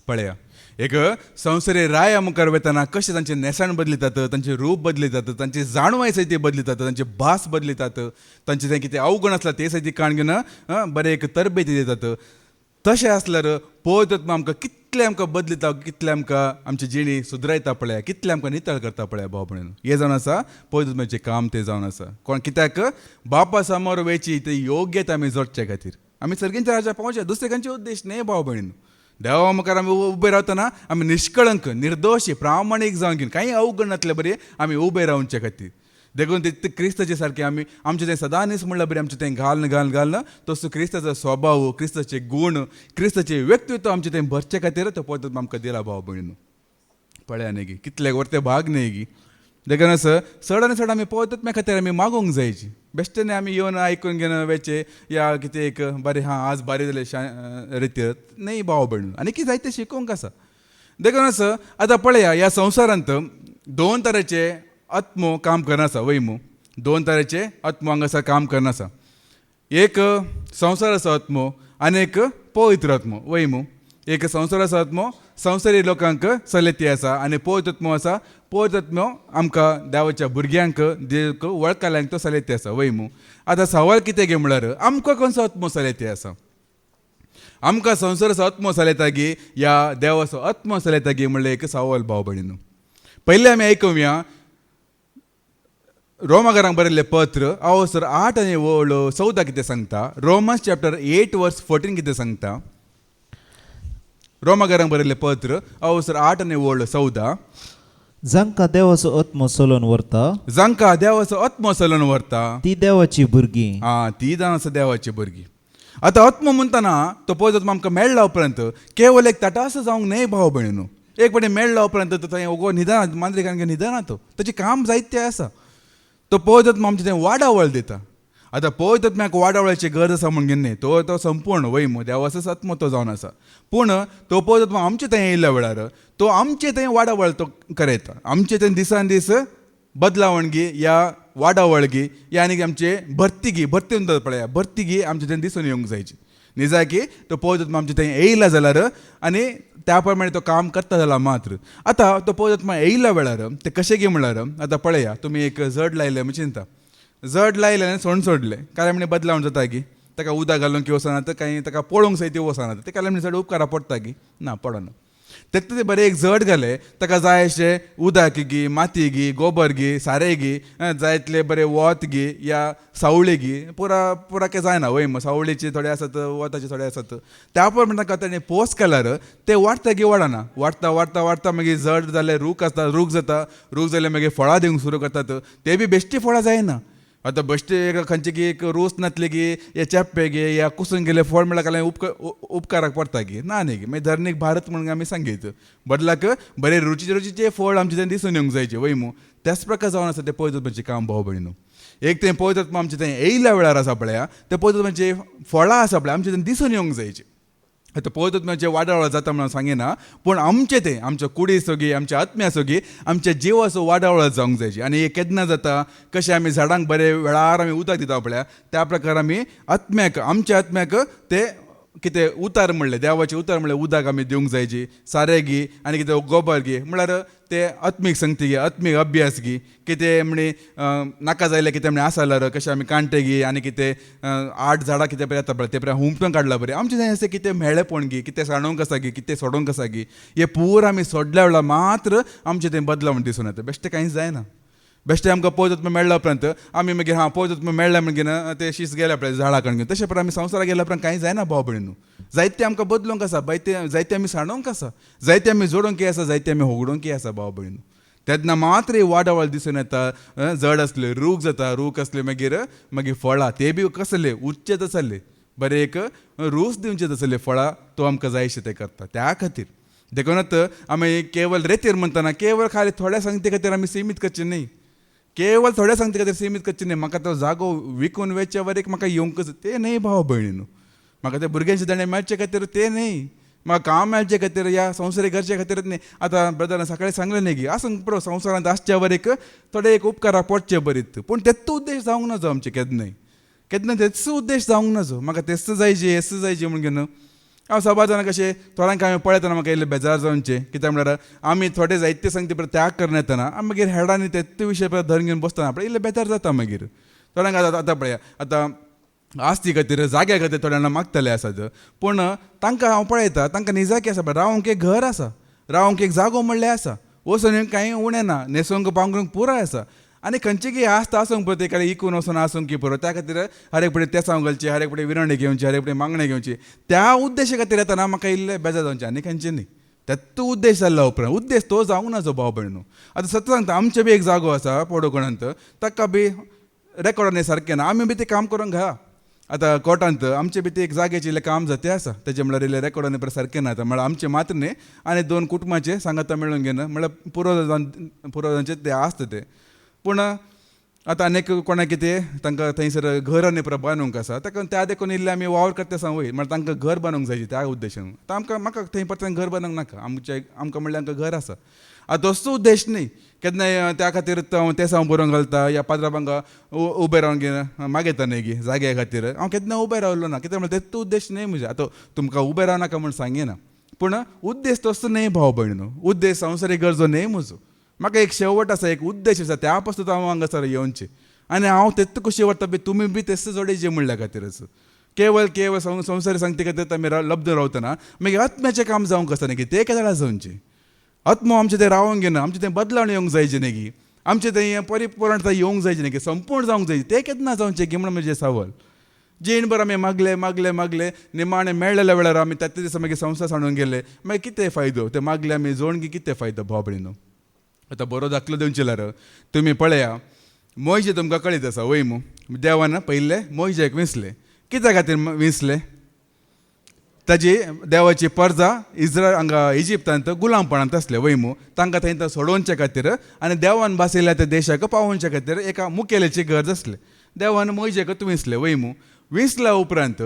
पळया एक संवसारी राया मुखार वयतना कशें तांचें नेसाण बदलितात, तांचें रूप बदलितात, तांची जाणवाय सयती बदलितात, तांचे भास बदलितात, तांचें तें कितें अवगुण आसला ते सयती काण घेवन बरें एक तरबेती दितात. तशें आसल्यार पळयत आमकां कितलें आमकां बदलिता, कितलें आमकां आमची जिणी सुदरायता पळय, कितलें आमकां नितळ करता पळय भाव भयण. हें जावन आसा पळयत म्हणजे काम तें जावन आसा. कोण कित्याक बापा समोर वयची ते योग्यता आमी जोडचे खातीर आमी सर्गींच्या राज्यात पावचे. दुसरे खंयचे उद्देश न्हय भाव भयण. देवा मुखार आमी उबे रावतना आमी निश्कळंक निर्दोशी प्रामाणीक जावन घेवन कांय अवगण नातले बरें आमी उबे रावचे खातीर. देखून ते क्रिस्ताचे सारकें आमी आमचें तें सदांच म्हणल्यार बरें आमचें तें घालन तसो क्रिस्ताचो स्वभाव, क्रिस्ताचे गूण, क्रिस्ताचें व्यक्तित्व आमचें तें भरचे खातीर तो पळयत आमकां दिला भाव भयण. पळया न्ही गी कितले वर्ते भाग न्हय गी. देखून चड आनी चड आमी पळयत खातीर आमी मागोवंक जायची. बेश्टेने आमी येवन आयकून घेवन वेचे या कितें एक बरें आज बरें जालें रितीर न्हय भाव भयण. आनी कितें जायतें शिकोवंक आसा. देखून आतां पळया ह्या संवसारांत 2 तरेचे आत्मो काम करना आसा वैमू. 2 तरेचे आत्मो हांगासर काम करना आसा. एक संवसाराचो आत्मो आनी एक पवित्र आत्मो वैमू. एक संवसाराचो आत्मो संवसारी लोकांक चलयती आसा आनी पवित्र आत्मो आसा पवित्र आत्मो आमकां देवाच्या भुरग्यांक देव वळखल्यांक तो चलयती आसा वैमू. आतां सवाल कितें गे म्हळ्यार आमकां खंयचो आत्मो चलयती आसा. आमकां संवसाराचो आत्मो चलयता गी या देवाचो आत्मो चलयता गी म्हणल्यार एक सवाल भाव भयणीन. पयलीं आमी आयकुया रोमाकारांक बरयल्लें पत्र अवसर 8 आनी 14 कितें सांगता. रोमन्स चॅप्टर 8 वर्स 14 कितें सांगता. रोमाकारांक बरयल्लें पत्र अवसर 8 आनी 14. जांकां देवाचो आत्मो चलोवन व्हरता, जांकां देवाचो आत्मो चलोवन व्हरता ती देवाची भुरगीं. ती जावन आसा देवाची भुरगीं. आतां आत्मो म्हणटना तो पळयत आमकां मेळ्ळा उपरांत केवळ एक तटास जावंक न्हय भाव भयणू. एक फावटी मेळ्ळा उपरांत थंय ओगो निदान मांद्रिकांक निदाना तो ताचें काम जायतें आसा. तो पळयत आमचें तें वाडावळ दिता. आतां पळयत म्हाका वाडावळ्याची गरज आसा म्हण न्ही तो संपूर्ण वैम देवाचो आत्मो तो जावन आसा. पूण तो पळयत आमचें थंय येयल्ल्या वेळार तो आमचें थंय वाडावळ तो करयता. आमचें थंय दिसान दीस बदलावण गी या वाडावळ गी या आनी आमचे भरती गी भरती म्हणटा पळया भरती गी आमचे थंय दिसून येवंक जायची. न्ही जाय की तो पळयत आमचें थंय येयला जाल्यार आनी त्या प्रमाणे तो काम करता जाल्यार मात्र. आतां तो पळयत येयल्या वेळार ते कशें गे म्हळ्यार आतां पळया तुमी एक जड लायलें म्हणजे चिंता. जड लायलें आनी सोंड सोडलें काय म्हणजे बदलावण जाता गी. ताका उदक घालूंक वचनात कांय ताका पळोवंक सयती वचनात ते काय म्हणजे चड उपकारा पडटा गी ना पडना. तेका ते बरें एक जड घालें ताका जाय अशें उदक गी माती गी गोबर गी सारें गी जायतले बरें वत गी या सावळी गी पुराके जायना वय सावळीचे थोडे आसात वताचे थोडे आसात. त्या प्रमाणे ताका ताणें पोस केल्यार ते वाडटा गी वाडना वाडटा वाडटा वाडटा मागीर जड जालें रूख आसता रूख जाता रूख जाल्यार मागीर फळां दिवंक सुरू करतात. ते बी बेश्टी फळां जायना. आतां बेश्टे खंयचे गी एक रोस नातले गी या चेप्पे गे या कुसून गेले फळ म्हणल्यार काय उपकाराक पडटा गी ना न्ही गी. मागीर धर्नीक भारत म्हणून आमी सांगीत बदलाक बरें रुचीचे रुचीचे फळ आमचे थंय दिसून येवंक जायचे वैमू. त्याच प्रकार जावन आसा तें पळयत म्हणजे काम भाव भयणू. एक तें पळयत आमचे थंय येयल्या वेळार आसा पळया तें पळयत म्हणजे फळां आसा पळय आमचे थंय दिसून येवंक जायचे. आतां पळयत म्हणजे वाडावळ जाता म्हणून सांगिना पूण आमचें तें आमच्या कुडी सोगी आमच्या आत्म्या सोगी आमच्या जिवाचो वाडावळ जावंक जायची. आनी हें केन्ना जाता कशें आमी झाडांक बरें वेळार आमी उदक दिता पळया त्या प्रकार आमी आत्म्याक आमच्या आत्म्याक ते कितें उतार म्हणले देवाचे उतार म्हणले उदक आमी दिवंक जाय जी सारें घे आनी कितें गोबर घे म्हळ्यार ते आत्मीक संगती घे आत्मीक अभ्यास घे कितें म्हणजे नाका जाल्यार कितें म्हणजे आसा जाल्यार कशें आमी कांटे घे आनी कितें 8 झाडां कितें पळय येता पळय ते पळय हुमटून काडलां बरें आमचें जाय अशें कितें मेळ्ळेपण घे कितें सांडोवंक आसा घे कितें सोडोवंक आसा घे हे पूर आमी सोडल्या वेळार मात्र आमचें तें बदलावण दिसून येता बेश्टें कांयच जायना बेश्टें आमकां पळयत मेळ्ळा उपरांत आमी मागीर पळयत मेळ्ळें म्हणगीर ते शीस गेल्या पळय झाडां कडेन तशें पळय आमी संवसाराक गेल्या उपरांत कांय जायना भाव भयणू जायते आमकां बदलूंक आसा जायते आमी सांडोवंक आसा जायते आमी जोडोवंक आसा जायते आमी होगडोवंक आसा भाव भयणू तेन्ना मात्र ही वाडावळ दिसून येता जड असले रूख जाता रूख असले मागीर फळां ते बी कसले उच्चेच आसले बरें एक रूच दिवचेच आसले फळां तो आमकां जाय अशें ते करता त्या खातीर देखूनच आमी केवळ रेतीर म्हणटना केवळ खाली थोड्या संगती खातीर आमी सीमीत करचे न्ही केवळ थोड्या संगती खातीर सीमीत करचे न्ही म्हाका तो जागो विकून वेचच्या वरेक म्हाका येवंकच ते न्ही भाव भयणीनो म्हाका ते भुरग्यांचे दाणे मेळचे खातीर ते न्ही म्हाका काम मेळचे खातीर या संवसारीक गरजे खातीरच न्ही आतां ब्रदरान सकाळीं सांगलें न्ही की आसूंक पुरो संवसारांत आसच्या वरेक थोडे एक उपकाराक पडचे बरीत पूण तेच उद्देश जावंक ना जो आमचे केन्नाय तेच उद्देश जावंक ना जो म्हाका तेच जाय जी म्हणून हांव सभा जाणां कशें थोड्यांक हांवें पळयतना म्हाका इल्लें बेजार जावचें कित्याक म्हळ्यार आमी थोडे जायते संगती परत त्याग करन येतना आमी मागीर हेडांनी तेच विशय परत धरून घेवन बसतना आपणें इल्लें बेजार जाता मागीर थोड्यांक आतां पळया आतां आस्ती खातीर जाग्या खातीर थोड्यांना मागतले आसात पूण तांकां हांव पळयता तांकां निजाकी आसा रावंक एक घर आसा रावंक एक जागो म्हणलें आसा वचून कांय उणें ना न्हेसोवंक पांघरूंक पुराय आसा आनी खंयची की आसता आसूंक पळय ते कडेन इकून वचून आसूंक की पुरो त्या खातीर हर एक फुडें तेसांव घालची हर एक फुडें विरवणी घेवची हर एक फुडें मागणे घेवची त्या उद्देशा खातीर येतना म्हाका इल्लें बेजार जावचें आनी खंयचें न्ही तेच उद्देश जाल्लो उपरांत उद्देश तो जावंक ना जो भाव भयणू आतां सत्य सांगता आमचे बी एक जागो आसा पडोकणांत ताका बी रेकॉर्डांनी सारकें ना आमी बी तें काम करूंक घा आतां कोर्टांत आमचे बी ते एक जाग्याचे इल्लें काम जाते आसा तेजे म्हळ्यार इल्लें रेकॉर्डांनी परत सारकें ना म्हळ्यार आमचे मात्र न्ही आनी 2 कुटुंबाचे सांगाता मेळून घेना म्हळ्यार पुरो ते आसता ते पूण आतां आनीक कोणाक कितें तांकां थंयसर घर आनी परत बांदूंक आसा ताका त्या देखून इल्लें आमी वावर करता सांग वयर म्हळ्यार तांकां घर बांदूंक जाय त्या उद्देशान आतां म्हाका थंय परत घर बांदूंक नाका आमकां म्हणल्यार आमकां घर आसा आतां तसो उद्देश न्ही केन्नाय त्या खातीर ते सांग बरोवंक घालता या पात्राबांका उबे रावन घेवन मागयता न्ही गी जाग्या खातीर हांव केन्ना उबे रावलो ना कित्याक म्हळ्यार तेच उद्देश न्ही म्हजे आतां तुमकां उबे रावनाका म्हूण सांगिना पूण उद्देश तसो न्ही भाव भयणू उद्देश संवसारीक गरजो न्ही म्हजो म्हाका एक शेवट आसा एक उद्देश आसा त्या पासून हांव हांगासर येवचें आनी हांव तेच कशी वता बी तुमी बी तेच जोडेचे म्हणल्या खातीरच केवळ संवसारी सांगते खातीर आमी लब्ध रावतना मागीर आत्म्याचें काम जावंक आसा न्ही की ते केदाळा जावचें आत्मो आमचें तें रावोंक घेना आमचें तें बदलावण येवंक जायचें न्ही की आमचें तें परिपूर्णता येवंक जायचें न्ही की संपूर्ण जावंक जाय तें केन्ना जावचें की म्हणून म्हजें सवाल जीणभर आमी मागले निमाणें मेळलेल्या वेळार आमी त्याच दिसा मागीर संवसार सांडून गेले मागीर कितें फायदो ते मागले आमी जोडून कितें फायदो भाव भयणू आतां बरो दाखलो दिवचे जाल्यार तुमी पळया मोयजे तुमकां कळीत आसा वय देवान पयले मोयजेक विंचले कित्या खातीर विंचले ताजी देवाची परजा इस्रायल हांगा इजिप्तांत गुलामपणांत आसले वयमू तांकां थंय सोडोवचे खातीर आनी देवान बासयल्या त्या देशाक पावोवचे खातीर एका मुखेल्याची गरज आसली देवान मोयजेक विंचले वयमू विंचल्या उपरांत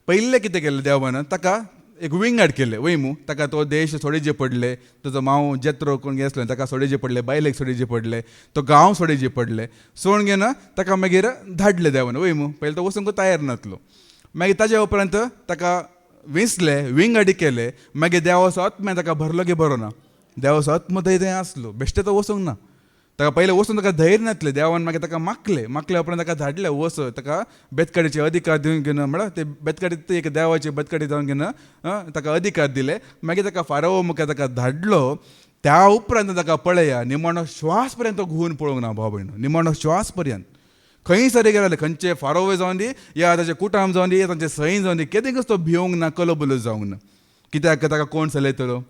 पयलें कितें केलें देवान ताका एक विंगड केले वयमू ताका तो देश सोडेचे पडले तुजो मांव जेत्रो कोण गे आसलो ताका सोडेचे पडले बायलेक सोडेचे पडले तो गांव सोडेचे पडले सोडून घेवन ताका मागीर धाडले देवान वयमू पयलीं तो वचूंक तयार नासलो मागीर ताज्या उपरांत ताका विंचले विंगडी केले मागीर देवाचो आत्म्या ताका भरलो की बरो ना देवाचो आत्मो थंय आसलो बेश्टे तो वचूंक ना ताका पयलें वचून ताका धैर्य नासलें देवान मागीर ताका मागल्या उपरांत ताका धाडलें वच ताका बेतकाडीचे अधिकार दिवन घेवन म्हळ्यार ते बेतकाडीत एक देवाची बेतकाडी जावन घेवन ताका अधिकार दिले मागीर ताका फाराव मुखार ताका धाडलो त्या उपरांत ताका पळया निमाणो श्वास पर्यंत तो घुवन पळोवंक ना भाव भयणू निमाणो श्वास पर्यंत खंय सरी गेले खंयचे फारोवे जावन दी या ताचे कुटाम जावन दी या तांचे सई जावन दी केदेंकच तो भिवंक ना कलबल जावंक ना कित्याक ताका कोण चलयतलो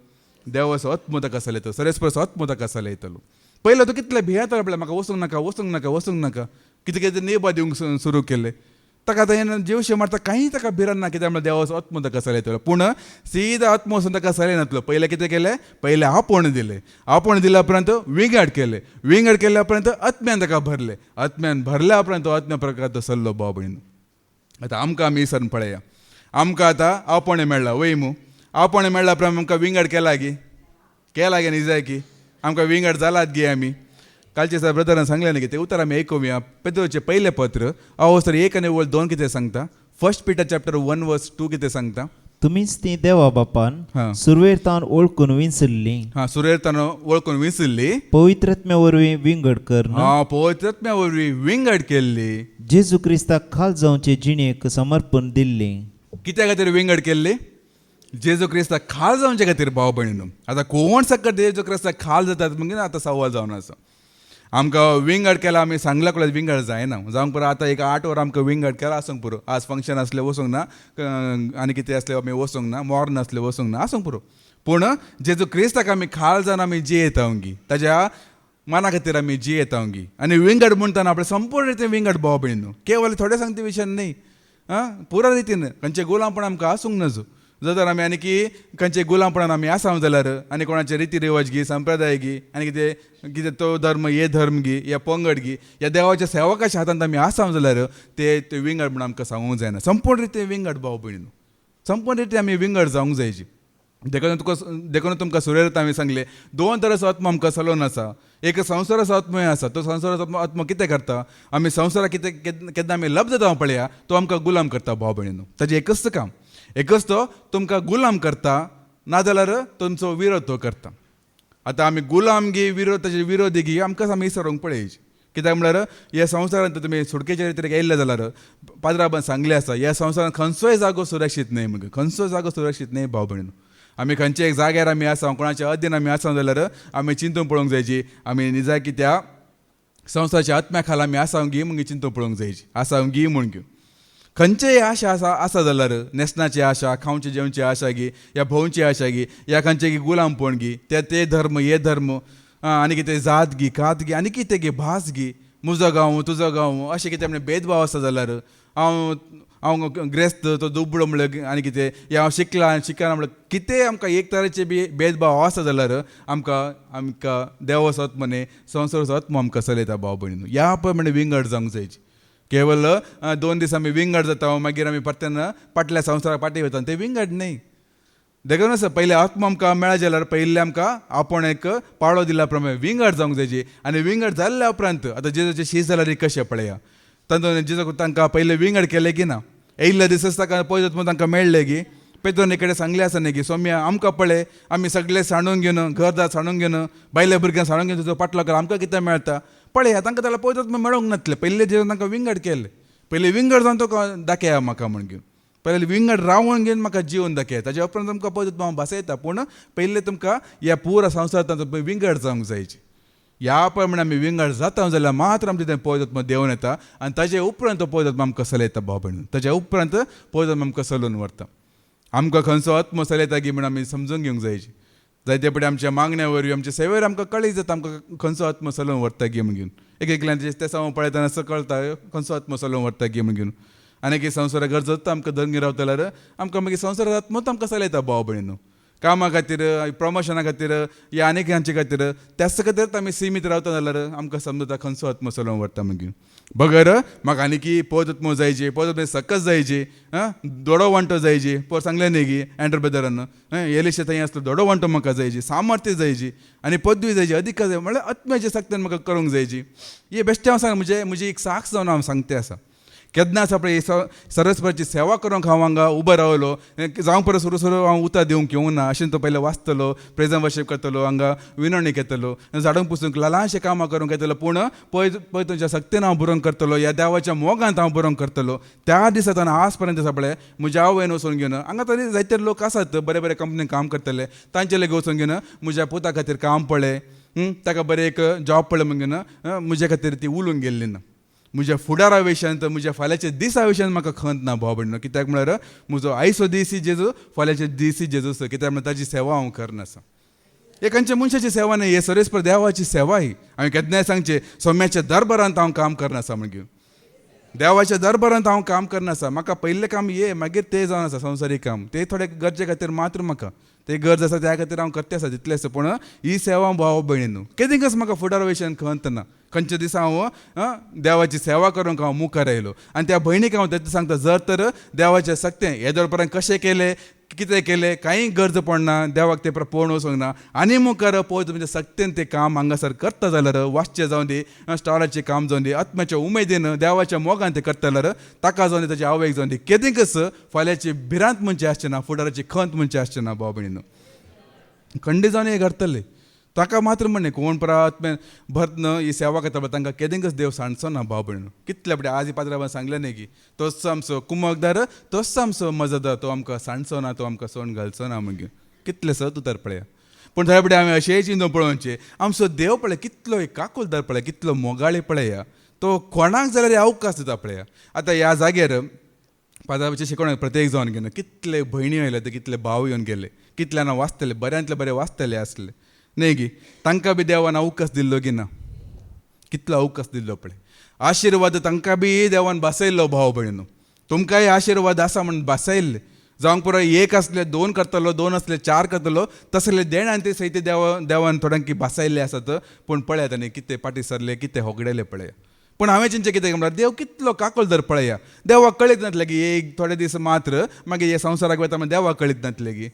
देवाचो आत्मो ताका चलयतलो सरेस्परचो आत्मो ताका चलयतलो पयलो तो कितले भियेता आपल्या म्हाका वचूंक नाका कितें नेबा दिवंक सुरू केले ताका आतां जेवशे मारता कांय ताका भिरान ना कित्याक म्हळ्यार देवाचो आत्मो ताका चलयतलो पूण सीदा आत्मो वचून ताका चलयनासलो पयलें कितें केलें पयलें आपोण दिल्या उपरांत विंगड केल्या उपरांत आत्म्यान ताका आत्म्यान भरल्या उपरांत तो आत्म्या प्रकार तो चल्लो भाव भयणू आतां आमकां आमी विसरून पळया आमकां आतां आपोणे मेळ्ळा वयमू आपोणे मेळ्ळा उपरांत आमकां विंगड केला गे निजाय की आमकां विंगड जालात गे आमी कालचे सर ब्रदरान सांगलें न्ही ते उतर आमी आयकुया पेद्रोचें पयलें पत्र 1 आनी 2 कितें सांगता 1 Peter chapter 1 verse 2 कितें सांगता तुम्हीच ती देवा बापान हा. सुरवेरतान ओळखून विंसरली, हा सुरेरताना वळखून विसरली, पवित्रत्म्या वरवीं विंगड करण, पवित्रत्म्या वरवीं विंगड केल्ली. जेजू क्रिस्ताक खाल जावचे जिणेक समर्पण दिल्ली. कित्या खातीर विंगड केल्ली? जेजू क्रिस्ताक खाल जावचे खातीर भाव भयणीनो. आतां कोण सकट जेजू क्रिस्ताक खाल जातात म्हणजे आतां सवाल जावन आसा. आमकां विंगड केला आमी सांगला कडल्यार विंगड जायना. जावंक पुरो आतां एक 8 वर आमकां विंगड केला आसूंक पुरो. आज फंक्शन असलें वसूंक ना, आनी कितें असलें आमी वसूंक ना, मॉर्न असलें वसूंक ना, आसूंक पुरो. पूण जेजू क्रिस्ताक आमी खाल जावन आमी जियेता ओंगी, ताज्या मना खातीर आमी जियेता ओंगी. आनी विंगड म्हणटाना आपणें संपूर्ण रितीन विंगड भाव भयणीनो. केवळ थोडे सांगते विशय न्ही, पुरा रितीन खंयचें गुलामपण आमकां आसूंक नजो. जर आमी आनी की खंयचे गुलामपणान आमी आसां जाल्यार आनी कोणाचे रिती रिवाज घी, संप्रदाय घी, आनी कितें तो धर्म हे धर्म घी, या पंगड घी, या देवाच्या सेवकाच्या हातांत आमी आसां जाल्यार ते विंगड म्हणून आमकां सांगूंक जायना. संपूर्ण रितीन विंगड भाव भयणीनो. संपूर्ण रितीन आमी विंगड जावंक जायची. देखून तुमकां सुरवेर आमी सांगले 2 तरेचो आत्मो आमकां चलोवन आसा. एक संवसाराचो आत्मोय आसा. तो संवसाराचो आत्मो कितें करता? आमी संवसाराक केन्ना आमी लब्ध जावं पळया, तो आमकां गुलाम करता भाव भयणीनो. ताजें एकच काम, एकच तो तुमकां गुलाम करता, नाजाल्यार तुमचो विरोध तो करता. आतां आमी गुलाम घे, ताजे विरोधी घे, आमकां आमी विसरूंक पळयची. कित्याक म्हळ्यार ह्या संवसारांत तुमी सुडकेच्या रितीन येयले जाल्यार पाद्राबान सांगलें आसा, ह्या संवसारांत खंयचोय जागो सुरक्षीत न्हय म्हणून. खंयचो जागो सुरक्षीत न्हय भाव भयणीनो. आमी खंयच्या एक जाग्यार आमी आसा, कोणाच्या अधीन आमी आसा जाल्यार आमी चिंतून पळोवंक जायची, आमी निजा की त्या संवसाराच्या आत्म्या खाला आमी आसा घी म्हूण चिंतून पळोवंक जायची. आसा घी म्हूण घेवन खंयचेय आशा आसा जाल्यार नेसनाची आशा, खावचे जेवणची आशा घे, या भोंवची आशा घे, या खंयचे गुलामपण घे, ते धर्म हे धर्म, आनी कितें जात घे, कात घे, आनी कितें घे, भास घे, म्हजो गांव तुजो गांव, अशें कितें म्हणजे भेदभाव आसा जाल्यार हांव ग्रेस्त तो दुबळो म्हणल्यार आनी कितें, या हांव शिकना म्हणल्यार कितें आमकां एक तरेचे बी भेदभाव आसा जाल्यार आमकां देवाचो आत्मो न्ही, संवसाराचो आत्मो आमकां चलयता भाव भयणीनो. ह्या पळय म्हणजे विंगड जावंक जायची. केवळ 2 दीस आमी विंगड जाता, मागीर आमी परतेन फाटल्या संवसाराक पाटी वता, ते विंगड न्ही. देखून आसा पयले आत्मो आमकां मेळ्ळा जाल्यार पयले आमकां आपण एक पाळो दिल्या प्रमाणे विंगड जावंक जायची. आनी विंगड जाल्ल्या उपरांत आतां जेजूचे शीश जाल्यार कशें पळया, जेजू तांकां पयले विंगड केले की ना, येयल्ल्या दिसाच ताका पळयत तांकां मेळ्ळे की पेद्रोनी कडेन सांगलें आसा न्ही की सौम्या आमकां पळय, आमी सगळे सांडून घेवन घरदार सांडून घेवन बायल्या भुरग्यांक सांडून घेवन तुजो पाटलो कर, आमकां कितें मेळटा पळय. तांकां ताला पळयत मेळोंक नासलें. पयले जेजून तांकां विंगड केलें. पयले विंगड जावन तो दाखया म्हाका म्हण घेवन, पयले विंगड रावून घेवन म्हाका जिवन दाखय. ताच्या उपरांत तुमकां पळयत हांव भासयता. पूण पयले तुमकां ह्या पुरा संवसारांत विंगड जावंक जायची. ह्या प्रमाणे आमी विंगड जाता जाल्यार मात्र आमचे थंय पळयत देंवन येता, आनी ताजे उपरांत तो पळयत आमकां चलयता भाव भयणीनो. ताच्या उपरांत पळयत आमकां चलोवन व्हरता. आमकां खंयचो आत्मो चलयता गी म्हण आमी समजून घेवंक जायची. जायते पडे आमच्या मागण्या वरवीं आमच्या सेवेर आमकां कळीत जाता आमकां खंयचो आत्मो चलोवन व्हरता गी म्हण घेवन. एकल्यान ते सावन पळयतना असं कळटा खंयचो आत्मो चलोवन व्हरता गी म्हण घेवन. आनी एक संवसाराक गरजता आमकां धंगी रावता जाल्यार आमकां मागीर संवसाराचो आत्मोच आमकां चलयता भाव भयणीनो. कामा खातीर, प्रमोशना खातीर, या आनीक हांचे खातीर, त्याच खातीर आमी सीमीत रावता जाल्यार आमकां समजता खंयचो आत्मो चलोवन व्हरता मागीर. बगर म्हाका आनीकी पळयत आत्मो जायची, पळयत सकस जायची, दोडो वांटो जायची. सांगलें न्ही गी एंड्रो ब्रदरान, एलिशा थंय आसलो दोडो वांटो म्हाका जायची, सामर्थ्य जायची, आनी पदवी जायची, अधिकार जाय म्हळ्यार आत्म्याचे सक्तीन म्हाका करूंक जायची. हे बेश्टें हांव सांग म्हजी एक साक्ष जावन हांव सांगते आसा. केन्नाच आपणे सरस्वतीची सेवा करूंक हांव हांगा उबो रावलो, जावं परत सुरू हांव उतर दिवंक येवंक ना. अशें तो पयलें वाचतलो, प्रेजन वर्शीप करतलो, हांगा विनवणी घेतलो, झाडूंक पुसूंक ल्हानशें कामां करूंक येतलो. पूण पळय तुमच्या सक्तीन हांव बरोवंक करतलो, ह्या देवाच्या मोगांत हांव बरोवंक करतलो. त्या दिसांत आज पर्यंत सापडलें म्हज्या आवयन वचून घेवन, हांगा तरी जायते लोक आसात बरे बरे कंपनीन काम करतले, तांचे लेगीत वचून घेवन म्हज्या पुता खातीर काम पळय, ताका बरें एक जॉब पळय म्हणून म्हजे खातीर ती उलून गेल्ली ना. म्हज्या फुडारा विशयांत, म्हज्या फाल्यांच्या दिसा विशयांत म्हाका खंत ना भाव भयणीनो. कित्याक म्हळ्यार म्हजो आयचो दीस जेजू, फाल्यांचे दीस जेजूच. कित्याक म्हळ्यार ताची सेवा हांव करनासा. हे खंयच्या मनशाची सेवा न्ही, हे सरेस्पर देवाची सेवा ही. हांवें केन्नाय सांगचें सोम्याच्या दरबारांत हांव काम करनासा म्हण घेवन. देवाच्या दरबारांत हांव काम करनासा. म्हाका पयलें काम हे, मागीर तें जावन आसा संवसारीक काम. ते थोडे गरजे खातीर मात्र म्हाका ते गरज आसा त्या खातीर हांव करते आसा, तितलें आसा. पूण ही सेवा भाव भयणीनो केदींकच म्हाका फुडारा विशयान खंत ना. खंयच्या दिसा हांव देवाची सेवा करूंक हांव मुखार आयलो. आनी त्या भयणीक हांव तें सांगता, जर तर देवाचें सक्तें हे दरपर्यंत कशें केलें, कितें केलें कांय गरज पडना देवाक ते पळोवन वचोंक ना आनी मुखार पळय तुमच्या सक्तीन तें काम हांगासर करता जाल्यार वाचचें जावन दी स्टॉलाचें काम जावन दी आत्म्याच्या उमेदीन देवाच्या मोगान तें करता जाल्यार ताका जावन दी ताच्या आवयक जावन दी केदेंकच फाल्यांची भिरांत म्हणचे आसचें ना फुडाराची खंत म्हणचे आसचें ना भाव भयणीनो खंडी जावन हें घडतलें ताका मात्र म्हणणें कोण आत्म्यान भरतन ही सेवा करता पळय तांकां केदेंकच देव सांडचो ना भाव भयणीनो कितले बडे आज पात्रांवान सांगलें न्ही की तोच आमचो कुमकदार तोच आमचो मजतदार तो आमकां सांडचो ना तो आमकां सोण घालचो ना म्हणून कितले सत उतर पळया पूण थंय फुडें आमी अशेंय चिंतून पळोवचें आमचो देव पळय कितलो एक काकुलदार पळय कितलो मोगाळी पळया तो कोणाक जाल्यार अवकाश दिता पळया आतां ह्या जाग्यार पादाचे शिकवण प्रत्येक जावन गेलो कितले भयणी आयले ते कितले भाव येवन गेले कितल्यांना वाचतले बऱ्यांतले बरे वाचतले आसले न्ही गी तांकां बी देवान अवकाश दिल्लो की ना कितलो अवकाश दिल्लो पळय आशिर्वाद तांकां बी देवान बसयल्लो भाव भयणीनो तुमकांय आशिर्वाद आसा म्हणून बसयल्ले जावंक पुरो एक आसले 2 करतलो 2 आसले 4 करतलो तसले देण आनी ते सैते देवान थोड्यांक बसयल्ले आसात पूण पळयात तांणी कितें पाटी सरले कितें होगडयले पळया पूण हांवें चिंतचें कितें म्हणल्यार देव कितलो काकोलदार पळया देवाक कळीत नासलें की एक थोडे दीस मात्र मागीर हे संवसाराक वता म्हण देवाक कळीत नासलें की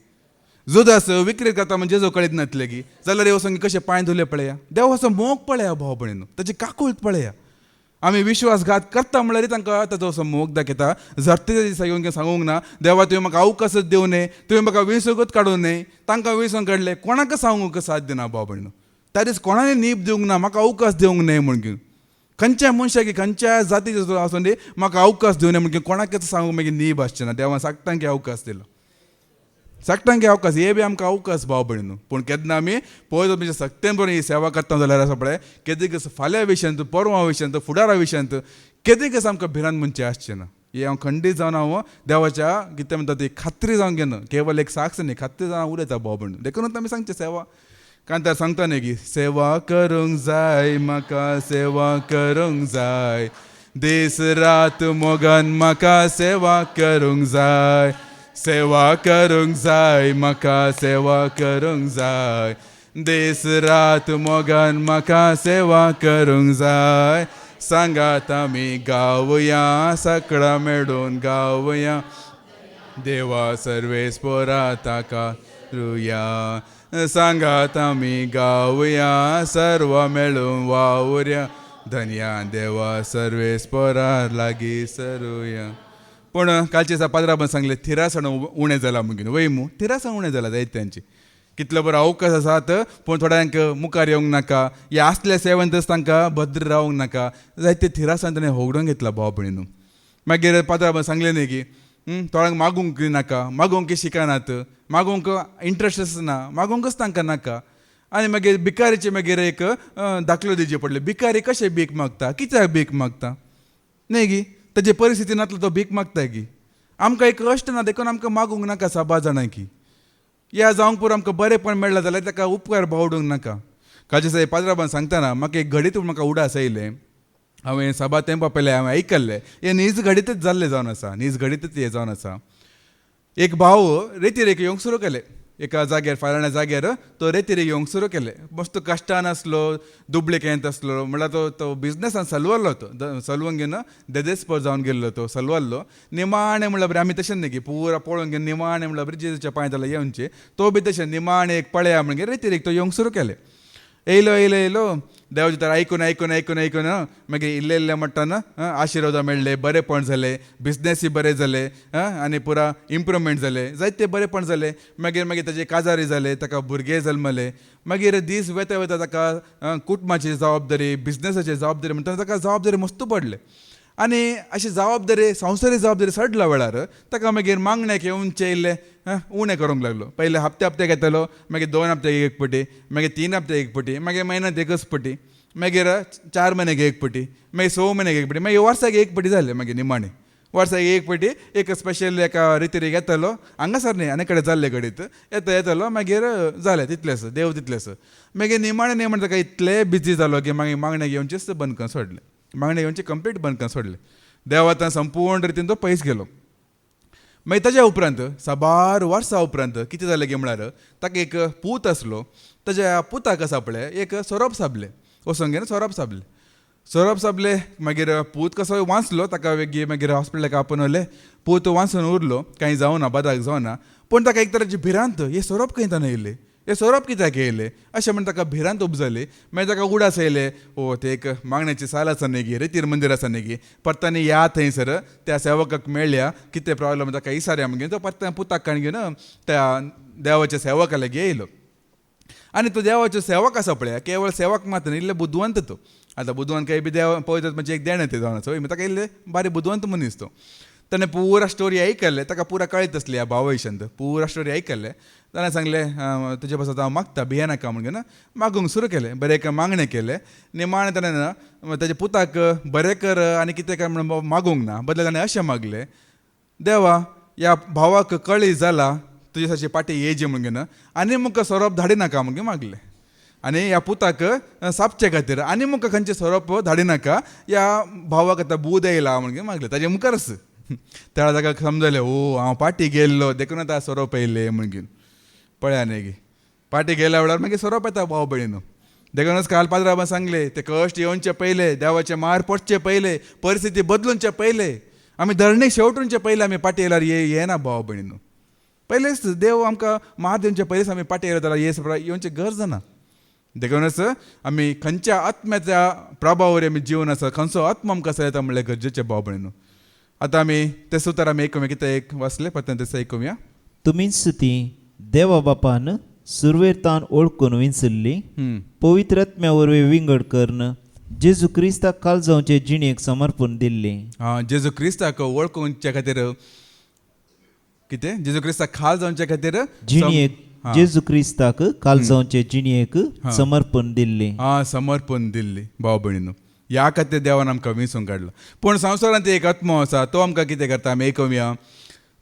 जुदास विक्री करता म्हणजे जेजो कळीत नासलें की जाल्यार ह्यो संगी कशे पांय धुले पळया देव असो मोग पळया भाव भयणीनो ताची काकूळट पळया आमी विश्वासघात करता म्हणल्यार तांकां ताचो असो मोग दाखयता झरतेच्या दिसा येवन सांगूंक ना देवा तुवें म्हाका अवकाशच दिवं न्हय तुवें म्हाका विसगूच काडूं न्हय तांकां विसोन काडलें कोणाक सांगूंक साध्य ना भाव भयणीनो त्या दीस कोणानय नीप दिवंक ना म्हाका अवकाश दिवंक न्हय म्हण घेवन खंयच्या मनशाक खंयच्या जातीचो आसूं दी म्हाका अवकाश दिवं नये म्हणजे कोणाकच सांगूंक मागीर नीब आसचें ना देवान साकटांक अवकाश दिलो साकटांक अवकाश हे बी आमकां अवकाश भाव भयणीनो पूण केन्ना आमी पळय म्हणजे सक्तेन बरोवन ही सेवा करता जाल्यार आसा पळय केदेंकच फाल्यां विशयांत परवां विशयांत फुडारा विशयांत केदेंकच आमकां भिरांत म्हणचें आसचें ना हे हांव खंडीत जावन हांव देवाच्या कितें म्हणटा ती खात्री जावंक घेना केवळ एक साक्ष न्ही खात्री जावन हांव उलयता भाव भयणीनो देखूनच आमी सांगचें सेवा कांतार सांगता न्ही की सेवा करूंक जाय म्हाका सेवा करूंक जाय दीस रात मोगान म्हाका सेवा करूंक जाय सेवा करूंक जाय म्हाका सेवा करूंक जाय दीस रात मोगान म्हाका सेवा करूंक जाय सांगात आमी गावया सगळा मेळून गावया देवा सर्वेस्परा ताका रुया सांगात आमी गावया सर्व मेळून वावुरया धन्या देवा सर्वेस्परा लागीं सरुया पूण कालचे दिसा पाद्राबान सांगलें थिरासण उणें जालां म्हणून वयमू थिरासण उणें जालां जायत्यांची कितलो बरो अवकाश आसात पूण थोड्यांक मुखार येवंक नाका या आसल्या सेवंतच तांकां भद्र रावंक नाका जायते थिरासण ताणें होगडून घेतला भाव भयणीनो मागीर पाद्राबान सांगलें न्ही की थोड्यांक मागूंक नाका मागोवंक शिकनात मागोवंक इंट्रस्टच ना मागोवंकच तांकां नाका आनी मागीर भिकारीचे मागीर एक दाखलो दिवचे पडले भिकारी कशें भीक मागता कित्याक भीक मागता न्ही गी ताची परिस्थिती नातलो तो भीक मागता की आमकां एक कश्ट ना देखून आमकां मागूंक नाका साबा जाणां की या जावंक पुरो आमकां बरेंपण मेळ्ळां जाल्यार ताका उपकार भावडूंक नाका कालचे दिसा पाद्राबान सांगतना म्हाका एक घडीत म्हाका उडास येयलें हांवें सभा तेंपा पयलें हांवें आयकल्लें हें नीज घडीतच जाल्लें जावन आसा नीज घडीतच हें जावन आसा एक भाव रेतीर एक येवंक सुरू केलें एका जाग्यार फाराण्या जाग्यार तो रेतीर येवंक सुरू केलें मस्त कश्टान आसलो दुबळेकेंत आसलो म्हणल्यार तो बिजनसान चलवल्लो तो चलवंक घेवन देदेस्पर जावन गेल्लो तो चलवल्लो निमाणें म्हणल्यार बरें आमी तशें न्ही की पुरा पळोवन घेवन निमाणें म्हणल्यार बरें जेजूच्या पांय जाल्यार येवचे तो बी तशें निमाणें एक पळया म्हणजे रेतीर एक तो येवंक सुरू केलें येयलो येयलो येयलो देवाचे तर आयकून आयकून आयकून आयकून मागीर इल्ले इल्ले म्हणटाना आशिर्वाद मेळ्ळे बरेपण जालें बिजनेसूय बरें जालें आनी पुरा इम्प्रुवमेंट जालें जायते बरेपण जालें मागीर मागीर ताचे काजारी जाले ताका भुरगे जल्मले मागीर दीस वेता वेता ताका कुटुंबाची जबाबदारी बिजनेसाची जबाबदारी म्हणटा ताका जबाबदारी मस्त पडले आनी अशी जबाबदारी संवसारी जबाबदारी चडल्या वेळार ताका मागीर मागण्याक येवनचे इल्ले उणें करूंक लागलो पयले हप्ते घेतलो मागीर 2 हप्त्याक एक पटी मागीर 3 हप्त्याक एक पटी मागीर म्हयन्याक एकच पटी मागीर 4 म्हयन्याक एक पटी मागीर 6 म्हयन्याक एक पटी मागीर वर्साक एक पटी जालें मागीर निमाणें वर्साक एक पटी एक स्पेशल एका रितीरी घेतलो हांगासर न्ही आनी कडेन जाल्ले घडीत येतलो मागीर जालें तितलेंच देव तितलेंच मागीर निमाणें न्ही म्हणटा ताका इतले बिजी जालो की मागीर मागण्याक येवचेच बंद करून सोडलें मागणें येवचें कंप्लीट बंद करून सोडलें देव आतां संपूर्ण रितीन तो पयस गेलो मागीर ताच्या उपरांत साबार वर्सां उपरांत कितें जालें गे म्हळ्यार ताका एक पूत आसलो ताच्या पुताक आसा पळय एक सोरोप साबलें वचोन घेवन सोरोप साबलें सोरोप सोपले मागीर पूत कसो वाचलो ताका वेगळी मागीर हॉस्पिटलाक आपण व्हरले पूत वाचून उरलो कांय जावना बदाक जावना पूण ताका एक तराची भिरांत हे सोरोप खंय तान येयले हे सोरोप कित्याक येयले अशें म्हण ताका भिरांत उपजली मागीर ताका उडास येयले ओ ते एक मागण्याची साल आसा न्ही गे रेतीर मंदीर आसा न्ही गे परतांनी या थंयसर त्या सेवकाक मेळ्ळ्या कितें प्रॉब्लम ताका इसाऱ्या म्हणून तो परत पुताक काण घेवन त्या देवाच्या सेवका लागीं येयलो आनी तो देवाचो सेवक आसा पळय केवळ सेवक मात न्ही इल्ले बुद्धवंत तो आतां बुद्धवंत काही बी देव पळयतात म्हणजे एक देण ते जावन चोय ताका इल्ले बारी बुद्धवंत मनीस तो ताणें पुरा स्टोरी आयकल्ले ताका पुरा कळीत आसली ह्या भावयशांत पुरा स्टोरी आयकल्ले ताणें सांगलें तुजे पासून हांव मागता भिये नाका म्हणून मागूंक सुरू केलें बरें एक मागणें केलें निमाणें ताणें ताच्या पुताक बरें कर आनी कितें काय म्हणून मागूंक ना बदले ताणें अशें मागलें देवा ह्या भावाक कळी जाला तुजे सारची पाटी येजी म्हणून आनी मुखार सोरोप धाडिनाका म्हणून मागलें आनी ह्या पुताक सापचे खातीर आनी मुखार खंयचे सोरोप धाडिनाका ह्या भावाक आतां बूद येयला म्हणून मागलें ताजे मुखारच त्या ताका समजलें ओ हांव पाटी गेल्लो देखून आतां सोरोप येयले म्हणून पळया न्ही गे पाटी गेल्या वेळार मागीर सोरोप येता भाव भयणीनो देखूनच काल पाद्राबा सांगले ते कश्ट येवचे पयले देवाचे मार पडचे पयले परिस्थिती बदलूनचे पयले आमी धरणीक शेवटूनचे पयले आमी पाटी येयल्यार येना भाव भयणीनो पयलेच देव आमकां मार दिवचे पयलीच आमी पाटी येयलो जाल्यार येवची गरज ना देखूनच आमी खंयच्या आत्म्याच्या प्रभावावर आमी जिवन आसा खंयचो आत्मा आमकां चलयता म्हणल्यार गरजेचे भाव भयणीनो आतां आमी ते सुतार आमी आयकुया कितें एक वाचले पत्न तें आयकुया तुम्हीच ती देवा बापान सुरवेतान ओळखून विंचल्ली पवित्रात्म्या वरवीं विंगड करून जेजू क्रिस्ताक काल जावचे जिणेक समर्पण दिल्ली जेजू क्रिस्ताक वळखूंचे खातीर कितें जेजू क्रिस्ताक खाल जावचे खातीर जिणेक जेजू क्रिस्ताक काल जावचे जिणेक समर्पण दिल्ली समर्पण दिल्ली भाव भयणीनो ह्या खातीर देवान आमकां विंचून काडलो पूण संवसारांत एक आत्मो आसा तो आमकां कितें करता आमी आयकुया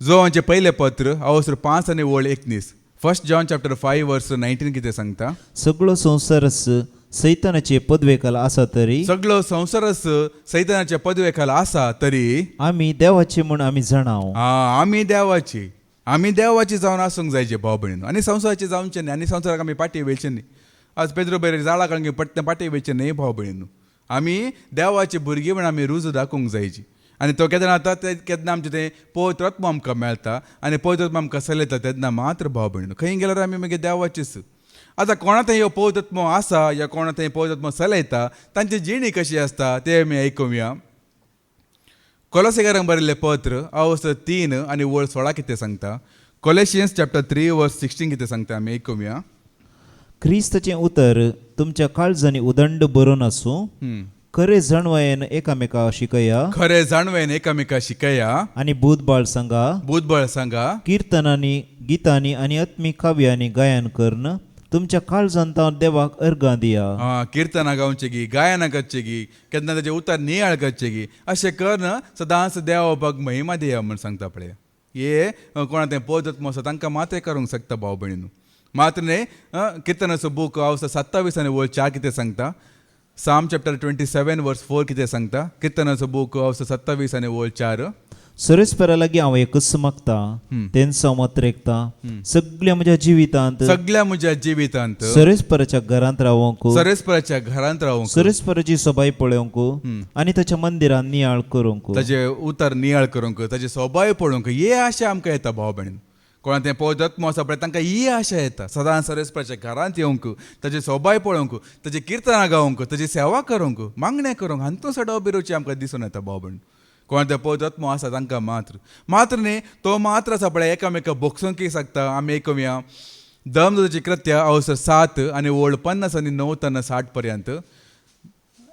जो आमचें पयलें पत्र अवसर 5 आनी 19 फर्स्ट जॉन चॅप्टर 5 वर्स 19 कितें सांगता सगळो संवसारस सैतानाचे पदवेखाल आसा तरी सगळो संवसारस सैतानाच्या पदवेखाल आसा तरी आमी देवाचे म्हूण आमी जाणाव आमी देवाची जावन आसूंक जायचे भाव भयणीनो आनी संवसाराचे जावचे न्ही आनी संवसाराक आमी पाटी वेळचे न्ही आज पेद्रो बेरे झाडां काडून पट्ट पाटी वेळचे न्ही भाव भयणीनो आमी देवाची भुरगीं म्हण आमी रुजू दाखोवंक जायची आनी तो केन्ना जाता ते केन्ना आमचें तें पवित्र आत्मा आमकां मेळटा आनी पवित्र आत्मा आमकां चलयता तेन्ना मात्र भाव भयणीनो खंय गेल्यार आमी मागीर देवाचीच आतां कोणा थंय हो पवित्र आत्मा आसा या कोणा थंय पवित्र आत्मा चलयता तांची जिणी कशी आसता ते आमी आयकुया कोलोसेकारांक बरयल्लें पत्र अवसर 3 आनी वळ 16 कितें सांगता कोलेशियन्स चॅप्टर 3 वर्स 16 कितें सांगता आमी आयकुया क्रिस्ताचें उतर तुमच्या काळजांनी उदंड बरोवन आसूं खरे जाणवायेन एकामेका शिकया आनी बुधबाळ सांगा कीर्तनांनी गितांनी आनी आत्मीक काव्यांनी गायन करून तुमच्या काळजांत देवाक अर्गां दिया कीर्तनां गावचे गी गायनां करचे गी केन्ना ताचे उतार नियाळ करचे गी अशें करून सदांच देवाक महिमा दिया म्हण सांगता पळय हे कोणा तें पळयत आसा तांकां मात्र करूंक शकता भाव भयणीनो मात्र न्ही कीर्तनाचो बूक अवसर 27 आनी वळ 4 कितें सांगता साम चॅप्टर 27 वर्स 4 कितें सांगता कीर्तनाचो बूक अवसर 27 आनी वळ 4 सरस्परा लागीं हांव एकच मागता तेंचो मत रेखता सगळ्या म्हज्या जिवितांत सरस्पराच्या घरांत रावूंक सरस्पराची सभाय पळोवंक आनी ताच्या मंदिरांत नियाळ करूंक ताचे उतर नियाळ करूंक ताची सोबाय पळोवंक हे आशा आमकां येता भाव भयणीनो कोणा तें पवित्र आत्मा आसा पळय तांकां ही आशा येता सदां सरस्पराच्या घरांत येवंक ताची सोबाय पळोवंक ताची कीर्तनां गावंक ताची सेवा करूंक मागणें करूंक हांतूं सडा बिरोची आमकां दिसून येता भाव भयणीनो कोणा तें पवित्र आत्मा आसा तांकां मात्र न्ही तो मात्र आसा पळय एकामेका बोगसूंक सांगता आमी आयकुया धर्मदूताची कृत्या अवसर 7 आनी वळ 50 आनी 9 तेन्ना 60 पर्यंत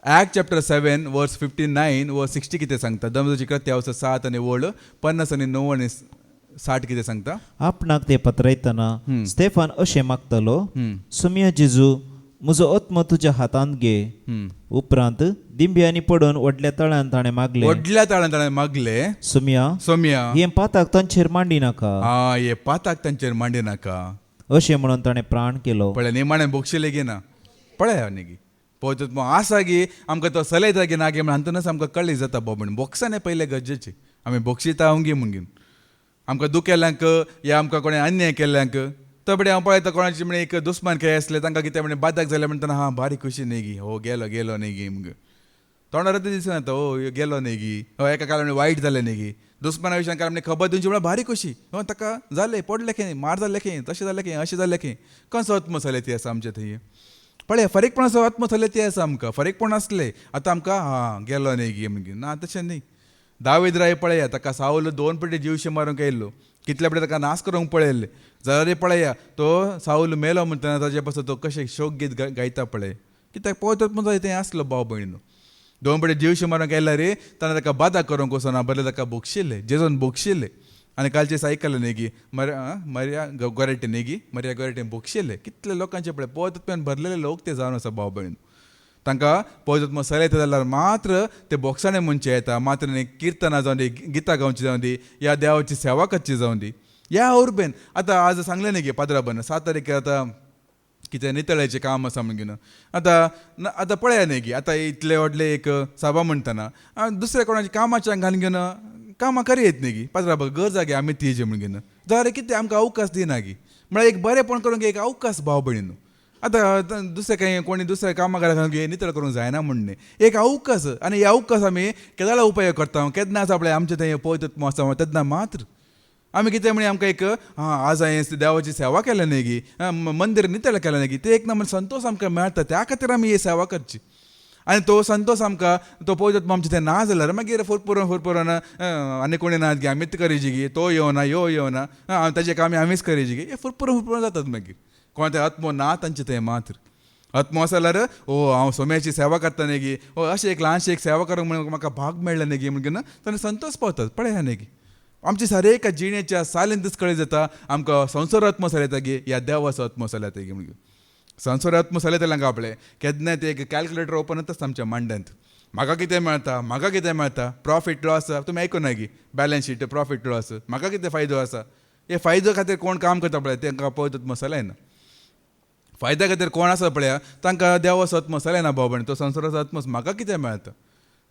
ॲक्ट चॅप्टर 7 वर्स 59 व 60 कितें सांगता धर्मदूताची कृत्या अवसर 7 आनी वळ 50 आनी 9 आनी 60 कितें सांगता आपणाक ते पत्रयतना स्तेफान अशें मागतलो सुमिया जेजू म्हजो आत्मो तुज्या हातांत घे उपरांत दिंब्यांनी पडून व्हडल्या तळ्यान ताणें मागले सोमिया हे पाताक तांचेर मांडी नाका अशें म्हणून ताणें प्राण केलो पळय निमाणें बोगशिले गे ना पळय न्ही पळयत आसा गी आमकां तो चलयता गे ना गे म्हण हातूनच आमकां कळ्ळी जाता बोबण बोक्साने पयले गरजेचे आमी बोगशिता हांव गे म्हणून आमकां दुखेल्यांक या आमकां कोणें अन्याय केल्ल्यांक तबडे हांव पळयता कोणाची म्हणजे एक दुस्मान खेळ आसले तांकां कितें म्हणजे बादाक जालें म्हणटना बारीक खुशी न्ही गी हो गेलो न्ही गी म्हणून तोंडार ते दिसून येता हो गेलो न्ही गी एका काळान वायट जालें न्ही गी दुस्माना विशयान कारण खबर दिवची म्हळ्यार भारी कशी ताका जालें पडलें खंय मार जाल्लें खंय तशें जालें खंय अशें जालें खंय कसो आत्मसलती आसा आमचे थंय पळय फरेकपणाचो आत्मसलती आसा आमकां फरेकपण आसलें आतां आमकां गेलो न्ही गी म्हणून ना तशें न्ही दावीद राय पळया ताका सावल 2 फावटी जीवशे मारूंक येयल्लो कितले फावटी ताका नाश करूंक पळयल्ले जाल्यार पळया तो सावल मेलो म्हणटना ताजे पासून तो कशें शोक गीत गायता पळय कित्याक पळयत म्हणटा तें आसलो भाव भयणीन 2 फावटी जीवशे मारूंक येयला रे ताणें ताका बादा करूंक वचना बरें ताका बोगशिल्ले जेजून बोगशिल्ले आनी कालचें आयकल्लें न्ही गी मरिया गोरेटे न्ही गी मरिया गोरेटेन बोगशिल्ले कितले लोकांचे पळय पळयत भरलेले लोक ते जावन आसा भाव भयणीन तांकां पळयत मसाले येता जाल्यार मात्र ते बोक्साणे म्हणचे येता मात्र न्ही किर्तनां जावन दी गितां गावची जावन दी या देवाची सेवा करची जावन दी ह्या उर्बेन आतां आज सांगलें न्ही गे पाद्राबन 7 तारखेर आतां कितें नितळ्याचें काम आसा म्हणून आतां पळया न्ही गी आतां इतले व्हडले एक सभा म्हणटना दुसऱ्या कोणाच्या कामाच्या घालून घेवन कामां करीत न्ही गी पाद्राबा गरजा गे आमी तिजे म्हणून जाल्यार कितें आमकां अवकाश दिना गी म्हळ्यार एक बरेंपण करूंक एक अवकाश भाव भयणीन आतां दुसरें काही कोणी दुसऱ्या कामां घालून नितळ करूंक जायना म्हणणे एक अवकाश आनी हे अवकाश आमी केदां उपयोग करता केन्ना आसा पळय आमचे थंय पळयत आसा तेन्ना मात्र आमी कितें म्हणे आमकां एक आज हांवें देवाची सेवा केल्या न्ही गी मंदीर नितळ केलें न्ही गी ते एक नंबर संतोश आमकां मेळटा त्या खातीर आमी ही सेवा करची आनी तो संतोश आमकां तो पळयत आमचें तें ना जाल्यार मागीर फुरपुरून आनी कोणी ना गी आमीच करीची गी तो येवना यो येवना ताजें काम आमीच करीची गी हे फुरपुरून जातात मागीर कोण ते आत्मो ना तांचे थंय मात्र आत्मो आसा जाल्यार हांव सोम्याची सेवा करता न्ही गी अशें एक ल्हानशें एक सेवा करूंक म्हणून म्हाका भाग मेळ्ळें न्ही गी म्हणून ताणें संतोश पावतात पळया न्ही गी आमची सारेका जिणेच्या सालेन दिसकळी जाता आमकां संसार आत्मो येता गे ह्या देवाचो आत्मो येता गे म्हणून संसार आत्मो येतलें आपलें केन्ना ते एक कॅल्क्युलेटर ओपन जाता आमच्या मांड्यांत म्हाका कितें मेळटा प्रॉफीट लॉस तुमी आयकूना गी बॅलन्स शीट प्रॉफीट लॉस म्हाका कितें फायदो आसा हे फायदो खातीर कोण काम करता पळय तांकां पळयत मसाला येना फायद्या खातीर कोण आसा पळया तांकां देवाचो आत्मो जालेना भाव तो संसाराचो आत्मो म्हाका कितें मेळटा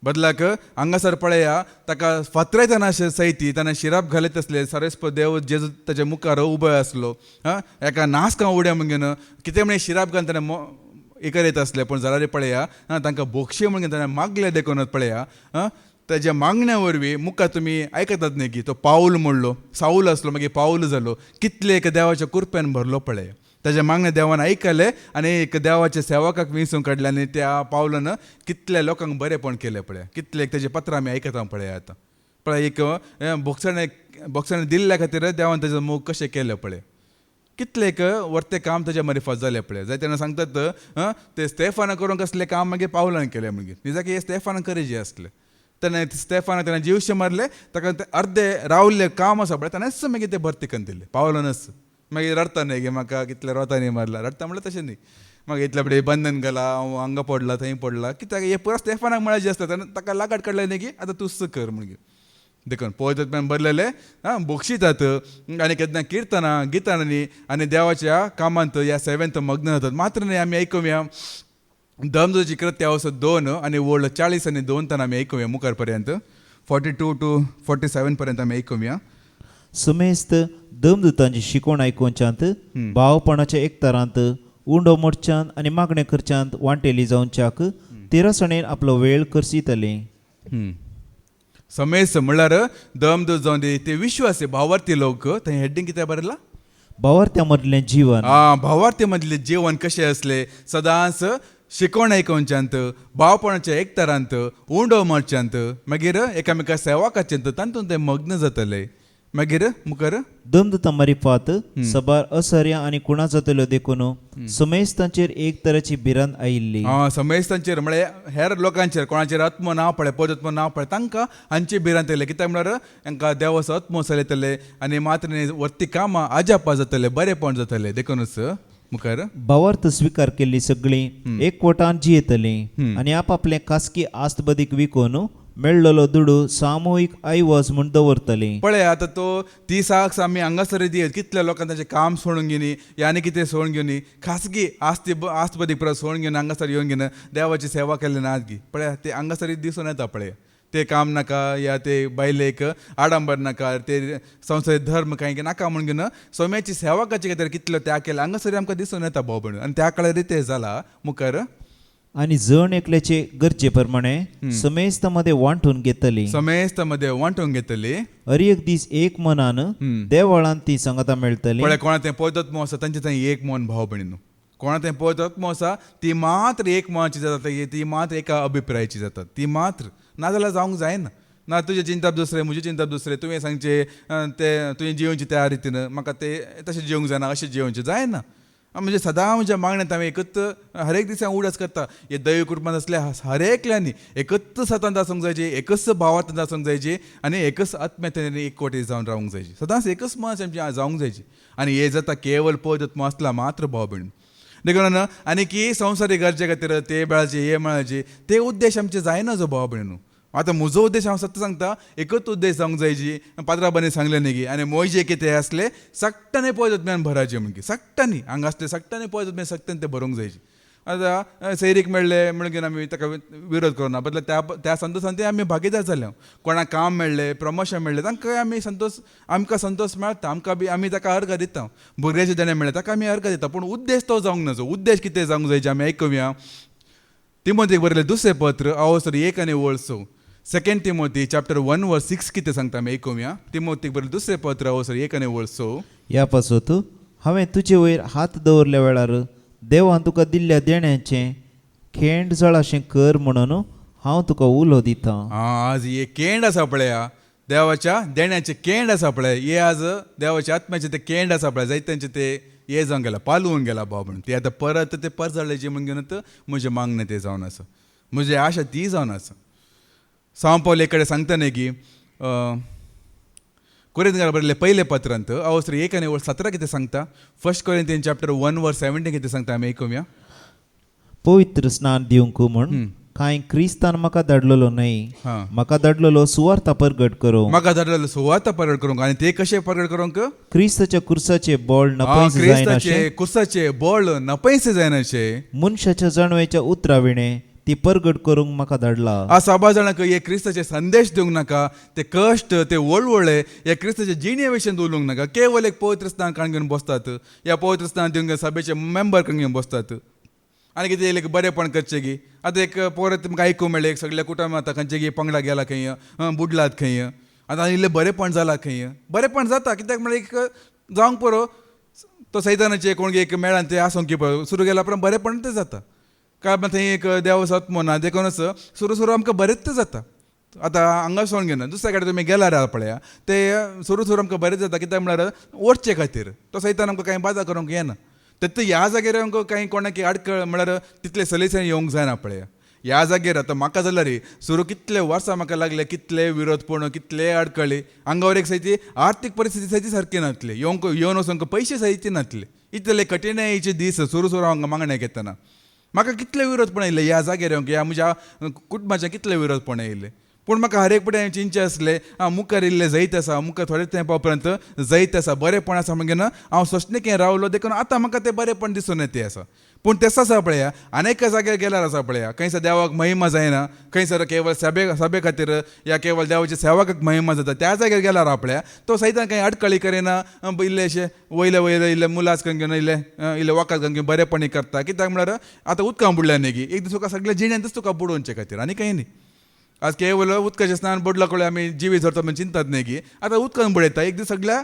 बदलाक हांगासर पळया ताका फातरायतना सैती ताणें शिराप घालीत आसले सरस्प देव जेजू ताच्या मुखार उबो आसलो एका नास का उड्या म्हणून कितें म्हणे शिराप घालून ताणें हे करीत आसले पूण जाल्यार पळया तांकां बोक्षे म्हणून ताणें मागले देखून पळया ताज्या मागण्या वरवीं मुखार तुमी आयकतात न्ही की तो पावल म्हणलो साऊल आसलो मागीर पावल जालो कितले एक देवाच्या कृपेन भरलो पळया ताज्या मागण्या देवान आयकले आनी एक देवाच्या सेवकाक विंसून काडले आनी त्या पावलान कितल्या लोकांक बरेपण केलें पळया कितले ताजे पत्रां आमी आयकता पळया आतां पळय एक बोक्साणे दिल्ल्या खातीर देवान ताजें मोग कशें केलें पळय कितले एक वर्ते काम ताच्या मार्फत जालें पळय जाय तेन्ना सांगतात ते स्टेफाना करूंक असलें काम मागीर पावलान केलें मागीर निजाक हे स्टेफाना करेजी आसलें तेन्ना स्टेफाना तेन्ना जीवशे मारले ताका अर्दे रावल्ले काम आसा पळय ताणेंच मागीर ते भरती करून दिले पावलानच मागीर रडता न्ही गे म्हाका कितले रोतांनी मारला रडता म्हणल्यार तशें न्ही मागीर इतल्या फुडें बंधन घाला हांव हांगा पडला थंय पडला कित्याक हे परत स्टेफानाक म्हळ्यार जे आसता तेन्ना ताका लागाट काडलें न्ही गी आतां तूंच कर म्हणून देखून पळयतात भरलेले बोक्षितात आनी केन्ना किर्तनां गितांनी आनी देवाच्या कामांत ह्या सेवेंत मग्न जातात मात्र न्ही आमी आयकुया दमदूची कृत्य असो 2 आनी वोल्ड 40 आनी 2 तन आमी आयकुया मुखार पर्यंत 42 to 47 पर्यंत आमी आयकुया सुमेस्त दमदुतांची शिकोवण आयकुच्यात भावपणाच्या एकतरांत उंडो मोडच्यान आनी मागणें करच्यांत वांटेली जावच्याक तिरसणेन आपलो वेळ करसितले समेस म्हळ्यार दमदूत जावन दी ते विश्वासी भावार्थी लोक थंय हेडिंग कितें बरयलां भावार्थ्या मदलें जीवन भावार्थी मदलें जीवन कशें असलें सदांच शिकोवण आयकुच्यात भावपणाच्या एकतरांत उंडो मोडच्यांत मागीर एकामेका सेवा करच्यांत तातूंत ते मग्न जातले मागीर मुखार दमदुतां मारिफात सबार असर्या आनी कुणा जातल्यो देखून समेस्तांचेर एक तरेची भिरांत आयिल्ली समेस्तांचेर म्हळ्यार हेर लोकांचेर कोणाचेर आत्मो ना पळय पळयत ना पळय तांकां हांची भिरांत येयले कित्याक म्हळ्यार तांकां देवाचो आत्मो चलयतले आनी मात्र वर्ती कामां आजापा जातले बरेपण जातले देखूनच मुखार भावार्थ स्विकार केल्ली सगळीं एकवटान जियेतलीं आनी आपआपलें खासगी आस्तबदीक विकून मेळ्ळलो दुडू सामुहीक आयवज म्हूण दवरतलीं पळय आतां तो ती साक्ष आमी हांगासर दियत कितल्या लोकांक ताचें काम सोडून घेवनी या आनी कितें सोडून घेवनी खासगी आस्तबदीक परत सोडून घेवन हांगासर येवन घेवन देवाची सेवा केल्ली नात गी पळय ते हांगासर दिसून येता पळय ते काम नाका या ते बायलेक आडंबर नाका ते संवसारीक धर्म कांय नाका म्हणून घेवन सोम्याची सेवा करचे खातीर कितलो त्याग केला हांगासर आमकां दिसून येता भाव भयण आनी त्या काळार ते जाला मुखार आणि जण एकल्याचे गरजेप्रमाणे समेस्त मध्ये वांटून घेतली समेस्त मध्ये वांटून घेतली अरी एक दीस एक मनान देवळान ती संगता मेळटली पण कोणा ते पळतत्म आसा तांचे थंय एक मन भाव भयणीनो कोणा ते पळतत्म आसा ती मात्र एक मनाची जाता ती मात्र एका अभिप्रायाची जातात ती मात्र नाजाल्यार जावंक जायना ना तुझे चिंताप दुसरे म्हजे चिंताप दुसरे तुवें सांगचे ते तुवें जिवोवची त्या रितीन म्हाका ते तशें जिवंक जायना अशें जिवोवचें जायना म्हणजे सदां म्हज्या मागण्यांत हांवें एकच हर एक दिसा उडच करता हे दैव कुटुंबांत असल्या हर एकल्यांनी एकच सतांत आसूंक जायची एकच भावांत आसूंक जायची आनी एकच आत्म्यान एकवटी जावन रावंक जायची सदांच एकच मनास आमची जावंक जायची आनी हे जाता केवळ पळयत आसला मात्र भाव भयण देखून आनी की संवसारीक गरजे खातीर ते मेळाचे हे मेळाचे ते उद्देश आमचे जायना जो भाव भयणू आतां म्हजो उद्देश हांव सत्य सांगता एकच उद्देश जावंक जायची पात्राबानी सांगलें न्ही की आनी मोयजे कितें असले सक्टांनी पळयत भरचे म्हणकी सक्टांनी हांगा असले सक्टांनी पळयत सक्तांनी ते भरूंक जायची आतां सैरीक मेळ्ळे म्हणून आमी ताका विरोध करना बदला त्या संतोशांत आमी भागीदार जाले कोणाक काम मेळ्ळें प्रमोशन मेळ्ळें तांकां आमी आमकां संतोश मेळटा आमकां बी आमी ताका अर्घ दिता भुरग्याचे देणे मेळ्ळे ताका आमी अर्घ दिता पूण उद्देश तो जावंक नजो उद्देश कितें जावंक जायचे आमी आयकुया तिमोथेक बरयलें दुसरें पत्र अवसर 1 आनी 9 2 तिमोथी चॅप्टर 1:6 कितें सांगता आमी आयकुया तिमोथेक बरयलें दुसरें पत्र अवसर 1 आनी 9 ह्या पासत हांवें तुजे वयर हात दवरल्या वेळार देवान तुका दिल्ल्या देण्याचें खेंड जळाशें कर म्हणून हांव तुका उलो दिता आज हे केंड आसा पळया देवाच्या देण्याचे केंड आसा पळय हे आज देवाच्या आत्म्याचे ते केंड आसा पळय जायत्यांचे ते हे जावन गेला पालवून गेला भाव म्हणून ते आतां परत ते परजळ्ळेचे म्हण घेवन म्हजे मागणें ते जावन आसा म्हजी आशा ती जावन आसा सांव पावल एक कडेन सांगता न्ही की कोरिंथीयांक बरयल्लें पयलें पत्रांत अवसर 1 आनी 17 कितें सांगता 1 कोरिंथीयन चॅप्टर 1:17 कितें सांगता आमी आयकुया पवित्र स्नान दिवंक म्हण कांय क्रिस्तान म्हाका धाडलेलो न्हय म्हाका धाडलेलो सुवार्ता परगट करूंक म्हाका धाडलेलो सुवार्ता परगट करूंक आनी ते कशें परगट करूंक क्रिस्ताच्या कुर्साचे बोळ नपैस क्रिस्ताचे कुर्साचे बोळ नपैस जायनाशे मनशाच्या जाणवेच्या उतराविणे ती परगट करूंक म्हाका धाडला आ सभा जाणांक हे क्रिस्ताचे संदेश दिवंक नाका ते कश्ट ते व्हडले हे क्रिस्ताचे जिणे विशयी उलोवंक नाका केवळ एक पवित्र स्नान काण घेवन बसतात या पवित्र स्नान दिवंक सभेचे मेंबर करून घेवन बसतात आनी कितें एक बरेपण करचे गी आतां एक परत तुमकां आयकूंक मेळ्ळें एक सगळे कुटुंब आतां खंयचे गी पंगडा गेला खंय बुडलात खंय आतां इल्लें बरेपण जालां खंय बरेपण जाता कित्याक म्हळ्यार एक जावंक पळो तो सैतानाचे कोण एक मेळान ते आसूंक की पळय सुरू केला उपरांत बरेपण ते जाता कारण थंय एक देव सत्म ना देखूनच सुरू आमकां बरेंच जाता आतां हांगा सोडून घेना दुसऱ्या कडेन तुमी गेल्यार पळया ते सुरू आमकां बरें जाता कित्याक म्हळ्यार ओडचे खातीर तो सैतान आमकां कांय बाजा करूंक येना तर ह्या जाग्यार आमकां कांय कोणाक आडकळ म्हळ्यार तितले सलीसांनी येवंक जायना पळया ह्या जाग्यार आतां म्हाका जाल्यार सुरू कितले वर्सां म्हाका लागले कितले विरोधपूर्ण कितले आडकळी हांगा एक सैती आर्थीक परिस्थिती सैती सारकी नासली येवन वचूंक पयशे सैती नासले इतले कठीणाईचे दीस सुरू हांगा मागण्या घेतना म्हाका कितले विरोधपण येयले ह्या जाग्यार येवंक ह्या म्हज्या कुटुंबाचे कितले विरोधपण येयले पूण म्हाका हर एक फुडें चिंचे आसले मुखार इल्लें जैत आसा मुखार थोडे तेंपा उपरांत जैत आसा बरेंपण आसा म्हणून हांव सोंसणेकें रावलो देखून आतां म्हाका तें बरेंपण दिसून येते आसा पूण तेंच आसा पळया अनेक जाग्यार गेल्यार आसा पळया खंयसर देवाक महिमा जायना खंयसर केवळ सभे खातीर या केवळ देवाच्या सेवाक महिमा जाता त्या जाग्यार गेल्यार आपल्या तो सैतान खंय अडकळी करिना इल्ले अशें वयले इल्ले मुलास करून घेवन इल्ले वकात करून घेवन बरेपणी करता कित्याक म्हळ्यार आतां उदकां बुडल्या न्ही गी एक दीस तुका सगळ्या जिण्यांतच तुका बुडोवचे खातीर आनी कांय न्ही आज केवळ उदकाचें स्नान बुडला कळ्ळे आमी जिवी धरता म्हणून चिंतात न्ही की आतां उदकान बुडयता एक दीस सगळ्या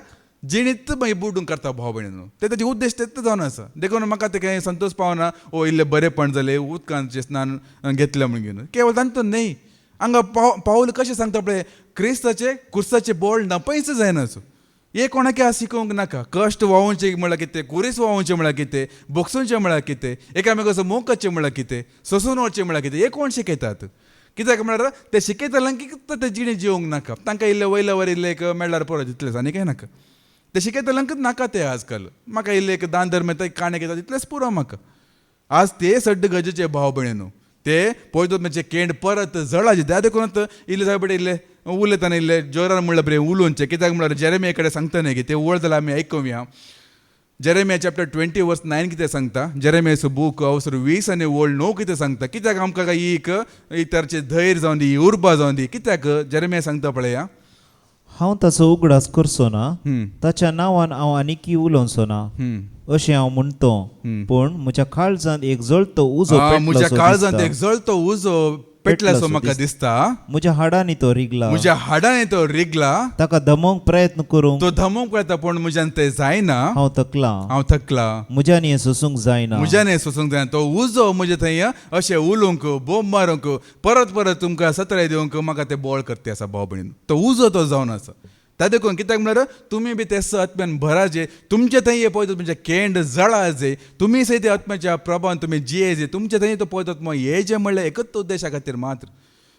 जिणीत मागीर बुडून करता भाव भयणीनो ते ताचे उद्देश तेच जावन आसा देखून म्हाका ते कांय संतोश पावना ओ इल्ले बरेपण जाले उदकांचें स्नान घेतलें म्हणून घेवन केवळ तांचो न्ही हांगा पावल कशें सांगता पळय क्रिस्ताचे कुर्साचे बोळ नपयच जायना हे कोणाक आज शिकोवंक नाका कश्ट व्हांवचे म्हळ्यार कितें कुरीस व्हांवचे म्हळ्यार कितें बोगसूंचे म्हळ्यार कितें एकामेकाचो मोग करचें म्हळ्यार कितें सोसून वचचें म्हळ्यार कितें हे कोण शिकयतात कित्याक म्हळ्यार ते शिकयताल्यांक की ते जिणे जिवंक नाका तांकां इल्ले वयले वर इल्ले एक मेळ्ळार पुरो तितलेंच आनी कांय नाका ते शिकयताल्यांकूच नाका ते आजकाल म्हाका इल्ले एक दान धर्म येता काणे घेता तितलेंच पुरो म्हाका आज ते सड्ड गरजेचे भाव भयणीनो ते पळयत केंड परत जळाचे त्या देखून इल्ले जाय पडे इल्ले उलयतना इल्ले जोरान म्हणल्यार बरें उलोवचें कित्याक म्हळ्यार जेरेमिया कडेन सांगता न्ही की ते वळ जाल्यार आमी आयकुया जेरेमिया चॅप्टर 20:9 कितें सांगता जेरेमियाचो बूक अवसर 20 आनी 9 कितें सांगता कित्याक आमकां काय एक तरेचे धैर्य जावन दी उर्बा जावन दी कित्याक जेरेमिया सांगता पळया हांव ताचो उगडास करचो ना ताच्या नांवान हांव आनीक उलोवचो ना अशें हांव म्हणतो पूण म्हज्या काळजांत एक जळतो उजो म्हज्या पेटलोसो काळजांत दिसता. एक जळतो उजो पेटल्यासो म्हाका दिसता. म्हज्या हाडांनी तो रिगला. म्हज्या हाडांनी तो रिगला. ताका दमोवंक प्रयत्न करूंक तो धमक पळयता पूण म्हज्यान ते जायना. हांव थकला. हांव थकला. म्हज्यान हें सोसूंक जायना. म्हज्यान हें सोसूंक जायना. तो उजो म्हजे थंय अशें उलोवंक बोंब मारूंक परत परत तुमकां सत्रे दिवंक म्हाका ते बोळ करते आसा भाव भयणीन. तो उजो तो जावन आसा. त्या देखून कित्याक म्हळ्यार तुमी बी ते आत्म्यान भराजे. तुमचे थंय पळयता तुमचे केंड जळाजे. तुमी सही ते आत्म्याच्या प्रभावान तुमी जियेजे. तुमचे थंय तो पळयतात मग हे जे म्हणल्यार एकच उद्देशा खातीर मात्र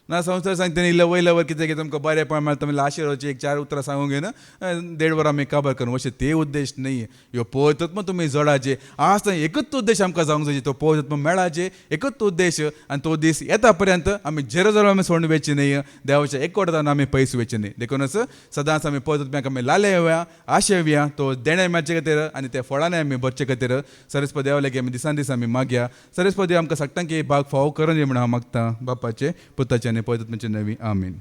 ना. संवसार सांगता इल्लो वयल्या वर कितें तुमकां बरेंपण मेळटा तुमी आशिर्वादाची एक 4 उतरां सांगूंक घेना 1.5 वर आमी काबार करूं अशें ते उद्देश नाही. ह्यो पळयतात मग तुमी जडाचे आज थंय एकच उद्देश आमकां जावंक जाय. तो पळयतात मग मेळाचे एकच उद्देश आनी तो दीस येता पर्यंत आमी जेरुसलेम सोडून वयचे न्ही. देवाच्या एकवटान आमी पयस वयचे न्ही. देखूनच सदांच आमी पळयतात आमी लाले येवया आशेवया तो देणे मेळचे खातीर आनी ते फळांनी आमी भरचे खातीर सरस्वती देवा लागीं आमी दिसान दीस आमी मागया. सरस्वती आमकां सांगता की भाग फावो करून दी म्हणून हांव मागता बापाचे पुताचे आनी पळयतात म्हणजे नवी आमीन.